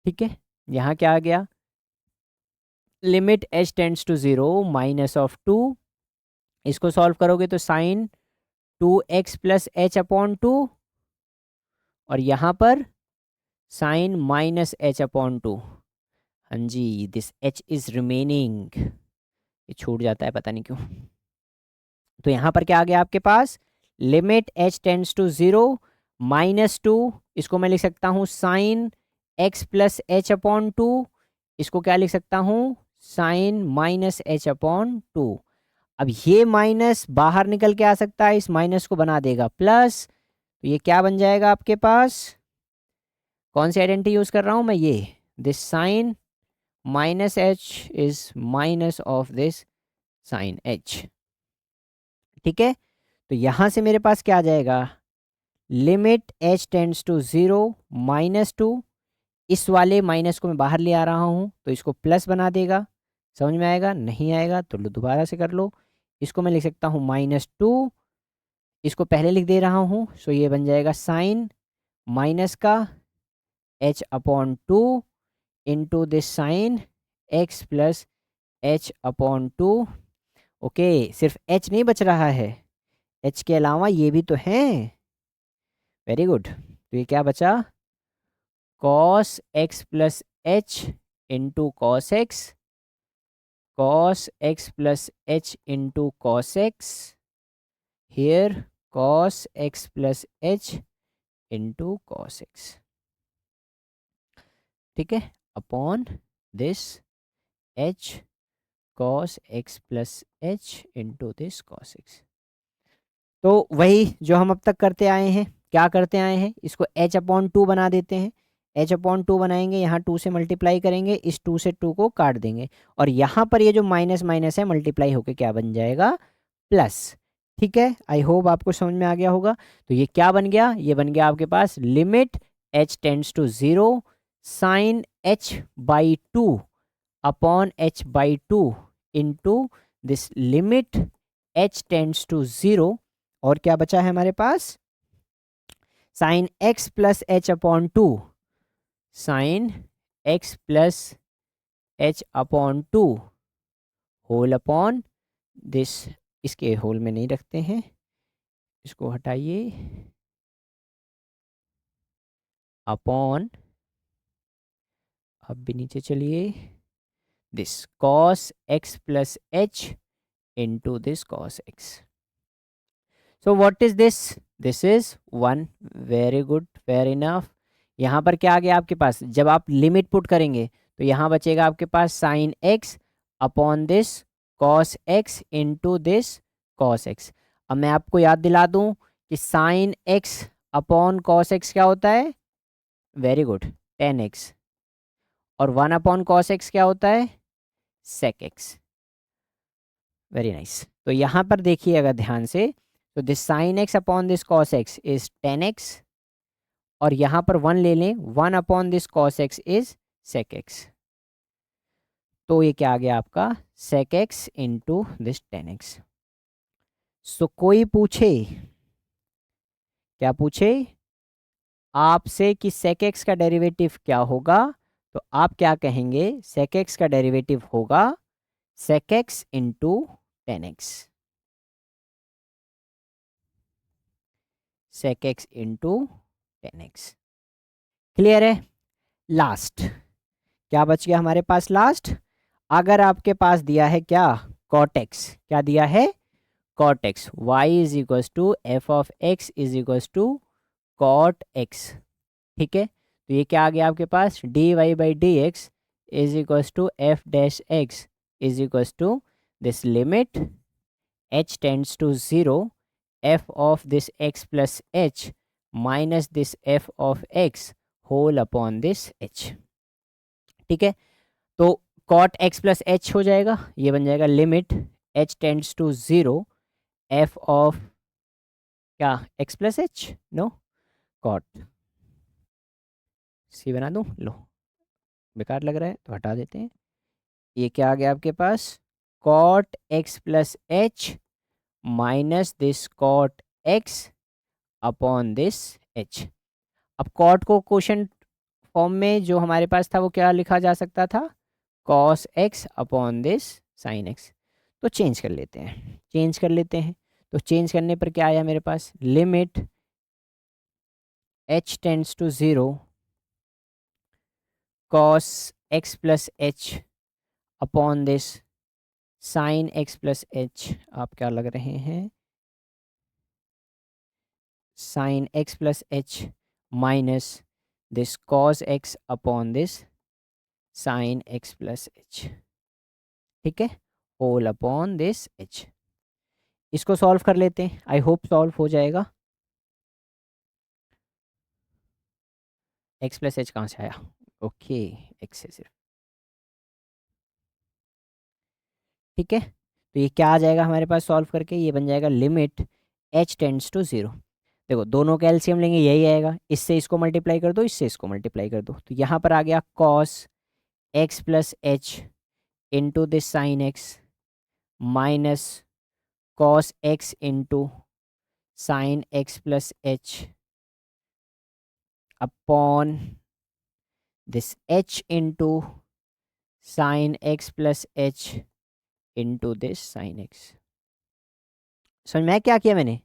ठीक है, यहाँ क्या आ गया, limit h tends to 0 minus of 2, इसको सॉल्व करोगे तो sign 2x plus h upon 2, और यहाँ पर साइन माइनस h अपॉन 2। हाँ जी, दिस h इज रिमेनिंग, ये छूट जाता है पता नहीं क्यों। तो यहाँ पर क्या आ गया आपके पास, लिमिट h टेंड्स टू 0 -2, इसको मैं लिख सकता हूँ sine x plus h upon 2, इसको क्या लिख सकता हूँ, साइन माइनस h अपॉन 2। अब ये माइनस बाहर निकल के आ सकता है, इस माइनस को बना देगा प्लस, तो ये क्या बन जाएगा आपके पास, कौन सी आइडेंटिटी यूज़ कर रहा हूँ मैं, ये this sine minus h is minus of this sine h। ठीक है, तो यहाँ से मेरे पास क्या आ जाएगा, लिमिट h टेंड्स टू 0 -2, इस वाले माइनस को मैं बाहर ले आ रहा हूँ तो इसको प्लस बना देगा। समझ में आएगा, नहीं आएगा तो दोबारा से कर लो। इसको मैं लिख सकता हूँ -2, इसको पहले लिख दे रहा हूँ, सो ये बन जाएगा साइन माइनस का h upon 2 into this sine x plus h upon 2। Okay, सिर्फ h नहीं बच रहा है, h के अलावा ये भी तो है। वेरी गुड, तो ये क्या बचा, cos x plus h into cos x, cos x plus h into cos x, here cos x plus h into cos x, ठीक है, upon this h cos x plus h into this cos x. तो वही जो हम अब तक करते आए हैं, क्या करते आए हैं, इसको h अपॉन टू बना देते हैं। h अपॉन टू बनाएंगे, यहाँ 2 से मल्टीप्लाई करेंगे, इस 2 से 2 को काट देंगे, और यहाँ पर ये जो माइनस माइनस है मल्टीप्लाई होके क्या बन जाएगा, प्लस। ठीक है, आई होप आपको समझ में आ गया होगा। तो ये क्या बन गया, ये बन गया आपके पास limit h tends to 0 sine h by two upon h by two into this limit h tends to 0, और क्या बचा है हमारे पास, sine x plus h upon two, sine x plus h upon two whole upon this, इसके whole में नहीं रखते हैं, इसको हटाइए, अपॉन, अब भी नीचे चलिए, this cos x plus h into this cos x। So what is this, this is 1, very good, fair enough. यहाँ पर क्या आ गया आपके पास, जब आप लिमिट पुट करेंगे तो यहाँ बचेगा आपके पास sine x upon this cos x into this cos x। अब मैं आपको याद दिला दूँ कि sine x upon cos x क्या होता है, वेरी गुड, टेन एक्स, और 1 अपॉन कॉस x क्या होता है, सेक x, वेरी नाइस। तो यहाँ पर देखिए अगर ध्यान से, तो this sine x upon this cos x is tan x, और यहाँ पर 1 ले लें, 1 upon this cos x is sec x, तो ये क्या आ गया आपका, sec x into this tan x. So कोई पूछे, क्या पूछे आपसे कि सेक एक्स का डेरिवेटिव क्या होगा, तो आप क्या कहेंगे, सेक एक्स का डेरिवेटिव होगा sec x into tan x, sec x into tan x. Clear है। लास्ट क्या बच गया हमारे पास, लास्ट, अगर आपके पास दिया है क्या, कॉट एक्स, क्या दिया है, cot x, y is equals to f of x is equals to cot x, ठीक है। तो ये क्या आ गया आपके पास, d Y by D x is equals to f dash x is equals to this limit h tends to 0 f of this x plus h minus this f of x whole upon this h, ठीक है। तो cot x plus H हो जाएगा, ये बन जाएगा limit h tends to 0 f of क्या, x plus h, no, cot, सी बना दूं, लो बेकार लग रहा है तो हटा देते हैं। ये क्या आ गया आपके पास, cot x plus h minus this cot x upon this h। अब कॉट को क्वेश्चन फॉर्म में जो हमारे पास था वो क्या लिखा जा सकता था, cos x upon this sine x. तो चेंज कर लेते हैं, चेंज कर लेते हैं। तो चेंज करने पर क्या आया मेरे पास, limit h tends to 0 cos x plus h upon this sine x plus h, आप क्या लग रहे हैं, sine x plus h minus this cos x upon this sine x plus h, ठीक है, होल अपॉन दिस एच। इसको solve कर लेते हैं, आई होप सॉल्व हो जाएगा। एक्स प्लस एच कहाँ से आया, ओके, एक्स से सिर्फ, ठीक है। तो ये क्या आ जाएगा हमारे पास सॉल्व करके, ये बन जाएगा लिमिट h टेंड्स टू 0। देखो दोनों का एलसीएम लेंगे, यही आएगा, इससे इसको मल्टीप्लाई कर दो, इससे इसको मल्टीप्लाई कर दो, तो यहाँ पर आ गया cos x plus h into this sine x minus cos x into sine x plus h upon this h into sine x plus h into this sine x. समझ में आया क्या किया मैंने,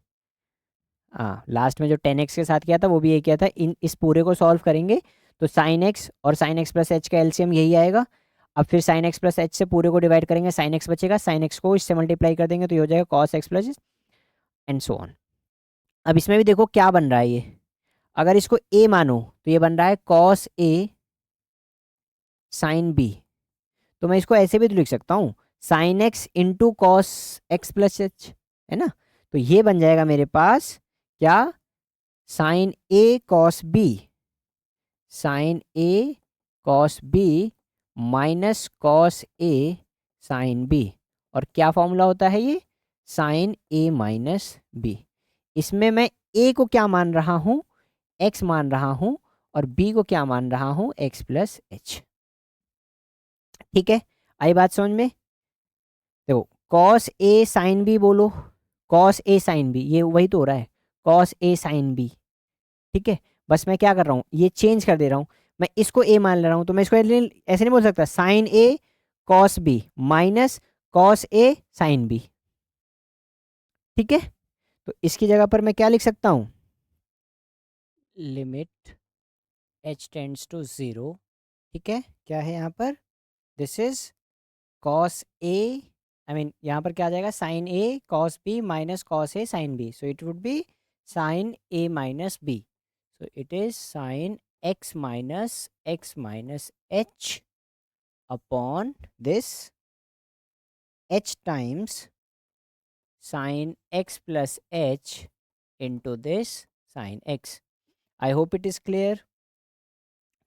हाँ, लास्ट में जो 10x के साथ किया था वो भी ये किया था। इस पूरे को सॉल्व करेंगे तो साइन एक्स और साइन एक्स प्लस एच का एलसीएम यही आएगा। अब फिर साइन एक्स प्लस एच से पूरे को डिवाइड करेंगे, साइन एक्स बचेगा, साइन एक्स को इससे मल्टीप्लाई कर देंगे तो ये हो जाएगा cos x plus and so on. अब इसमें भी देखो क्या बन रहा है, ये अगर इसको a मानो तो ये बन रहा है cos a sin b। तो मैं इसको ऐसे भी तो लिख सकता हूँ sin x into cos x plus h, है ना। तो ये बन जाएगा मेरे पास क्या, sin a cos b, sin a cos b minus cos a sin b। और क्या फॉर्मूला होता है ये, sin a माइनस b। इसमें मैं a को क्या मान रहा हूँ, x मान रहा हूँ, और b को क्या मान रहा हूँ, x प्लस एच। ठीक है, आई बात समझ में। देखो cos a sin b बोलो, cos a sin b, ये वही तो हो रहा है, cos a sin b। ठीक है, बस मैं क्या कर रहा हूँ, ये चेंज कर दे रहा हूँ, मैं इसको a मान ले रहा हूँ। तो मैं इसको ऐसे नहीं बोल सकता sin a cos b minus cos a sin b। ठीक है, तो इसकी जगह पर मैं क्या लिख सकता हूँ, लिमिट h टेंड्स टू 0। ठीक है, क्या है यहाँ पर, this is cos a, I mean यहाँ पर क्या आ जाएगा, sin a cos b minus cos a sin b। So it would B sin a minus b। So it is sin x minus h upon this h times sin x plus h into this sin x। I hope it is clear.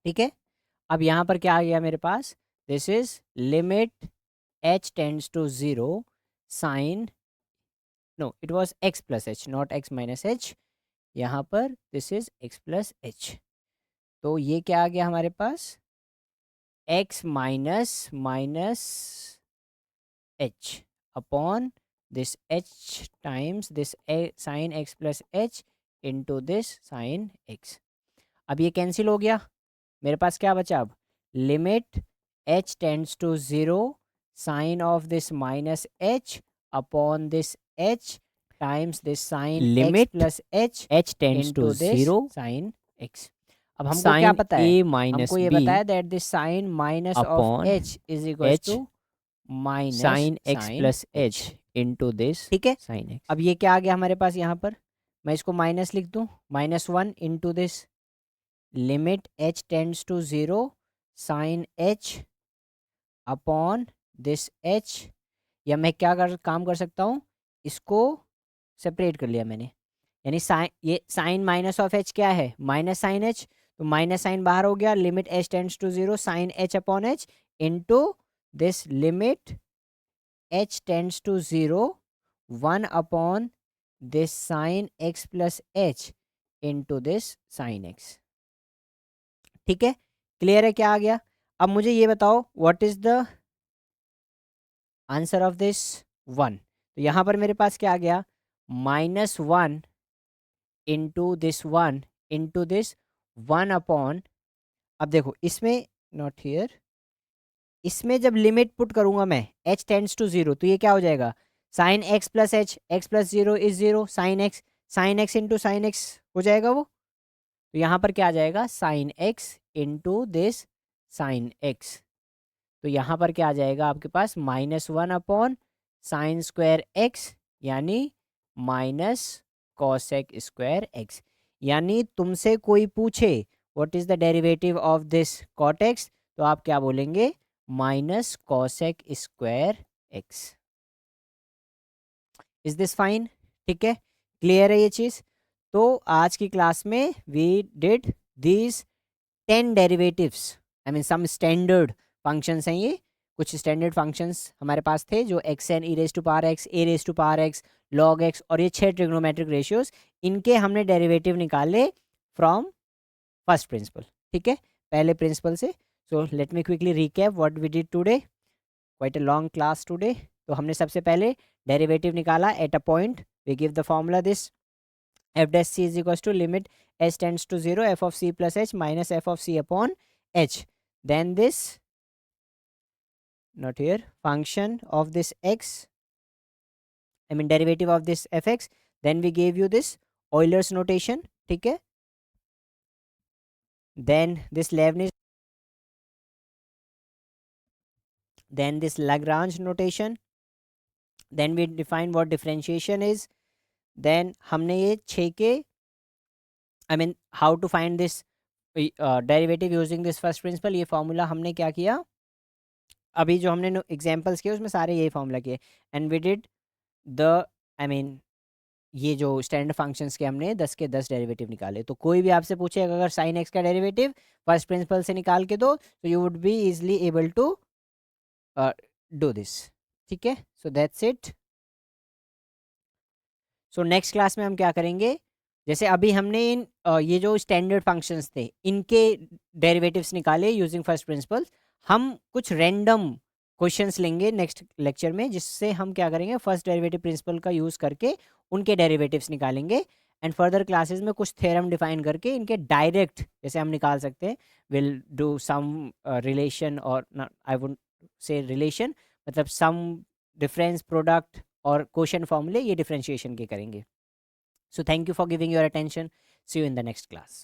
ठीक है, अब यहाँ पर क्या आ गया मेरे पास, this is limit h tends to 0 sine, no it was x plus h not x minus h, यहाँ पर this is x plus h. तो ये क्या आ गया हमारे पास, x minus h upon this h times this sine x plus h into this sine x। अब ये कैंसिल हो गया, मेरे पास क्या बचा अब, limit h tends to 0 sine of this minus h upon this h times this sine limit plus h tends to 0 sine x। अब हमको क्या पता है, हमको ये बताया that this sine minus of h is equal to minus sine x plus h into this. ठीक है, साइन x। अब ये क्या आ गया हमारे पास यहाँ पर, मैं इसको माइनस लिख दूँ, -1 into this limit h tends to 0 sine h upon this h। या मैं क्या काम कर सकता हूँ, इसको सेपरेट कर लिया मैंने, यानी साइन, ये साइन माइनस ऑफ h क्या है, माइनस साइन h। तो माइनस साइन बाहर हो गया, limit h tends to 0 sine h upon h into this limit h tends to 0 1 upon this sine x plus h into this sine x। ठीक है, clear है, क्या आ गया। अब मुझे ये बताओ what is the answer of this 1। तो यहाँ पर मेरे पास क्या आ गया, -1 into this 1 into this 1 upon, अब देखो इसमें, नॉट हियर, इसमें जब लिमिट पुट करूंगा मैं h टेंड्स टू 0 तो ये क्या हो जाएगा, sine x plus h, x plus 0 is 0, sine x into sine x हो जाएगा वो। तो यहाँ पर क्या आ जाएगा, sine x into this sine x। तो यहाँ पर क्या आ जाएगा आपके पास, -1 अपॉन साइन स्क्वायर x, यानी माइनस कॉसेक स्क्वायर x। यानी तुमसे कोई पूछे what is the derivative of this cot x, तो आप क्या बोलेंगे, minus cosec square x। Is this fine. ठीक है, क्लियर है ये चीज। तो आज की क्लास में we did these 10 derivatives, I mean some standard functions हैं ये, कुछ स्टैंडर्ड फंक्शंस हमारे पास थे जो x n e raise to power x, a raise to power x, log x, और ये 6 ट्रिग्नोमेट्रिक रेशियोज, इनके हमने डेरिवेटिव निकाले फ्रॉम फर्स्ट प्रिंसिपल। ठीक है, पहले प्रिंसिपल से। So let me quickly recap what we did today, quite a long class today. तो हमने सबसे पहले डेरिवेटिव निकाला at a point, we give the formula this f dash c is equals to limit h tends to 0 f of c plus h minus f of c upon h. Then this, not here, function of this x, I mean derivative of this fx. Then we gave you this Euler's notation. ठीक है, then this Leibniz, then this Lagrange notation. Then we define what differentiation is. Then हमने ये 6 के I mean how to find this derivative using this first principle. ये formula हमने क्या किया, अभी जो हमने एग्जाम्पल्स किए उसमें सारे यही फॉर्मूला किए, and we did the I mean ये जो स्टैंडर्ड फंक्शंस के हमने 10 के 10 डेरिवेटिव निकाले। तो कोई भी आपसे पूछे अगर साइन एक्स का डेरिवेटिव फर्स्ट प्रिंसिपल से निकाल के दो, तो you would be easily able to do this. ठीक है, so that's it. So next class में हम क्या करेंगे, जैसे अभी हमने ये जो स्टैंडर्ड फंक्शंस थे इनके डेरिवेटिव्स निकाले यूजिंग फर्स्ट प्रिंसिपल, हम कुछ रैंडम क्वेश्चंस लेंगे नेक्स्ट लेक्चर में, जिससे हम क्या करेंगे फर्स्ट डेरिवेटिव प्रिंसिपल का यूज़ करके उनके डेरिवेटिव्स निकालेंगे, एंड फर्दर क्लासेस में कुछ थ्योरम डिफाइन करके इनके डायरेक्ट जैसे हम निकाल सकते हैं, विल डू सम रिलेशन, और आई वुड से रिलेशन मतलब सम डिफरेंस प्रोडक्ट और क्वेश्चन फॉर्मूले, ये डिफरेंशिएशन के करेंगे। So thank you for giving your attention. See you in the next class.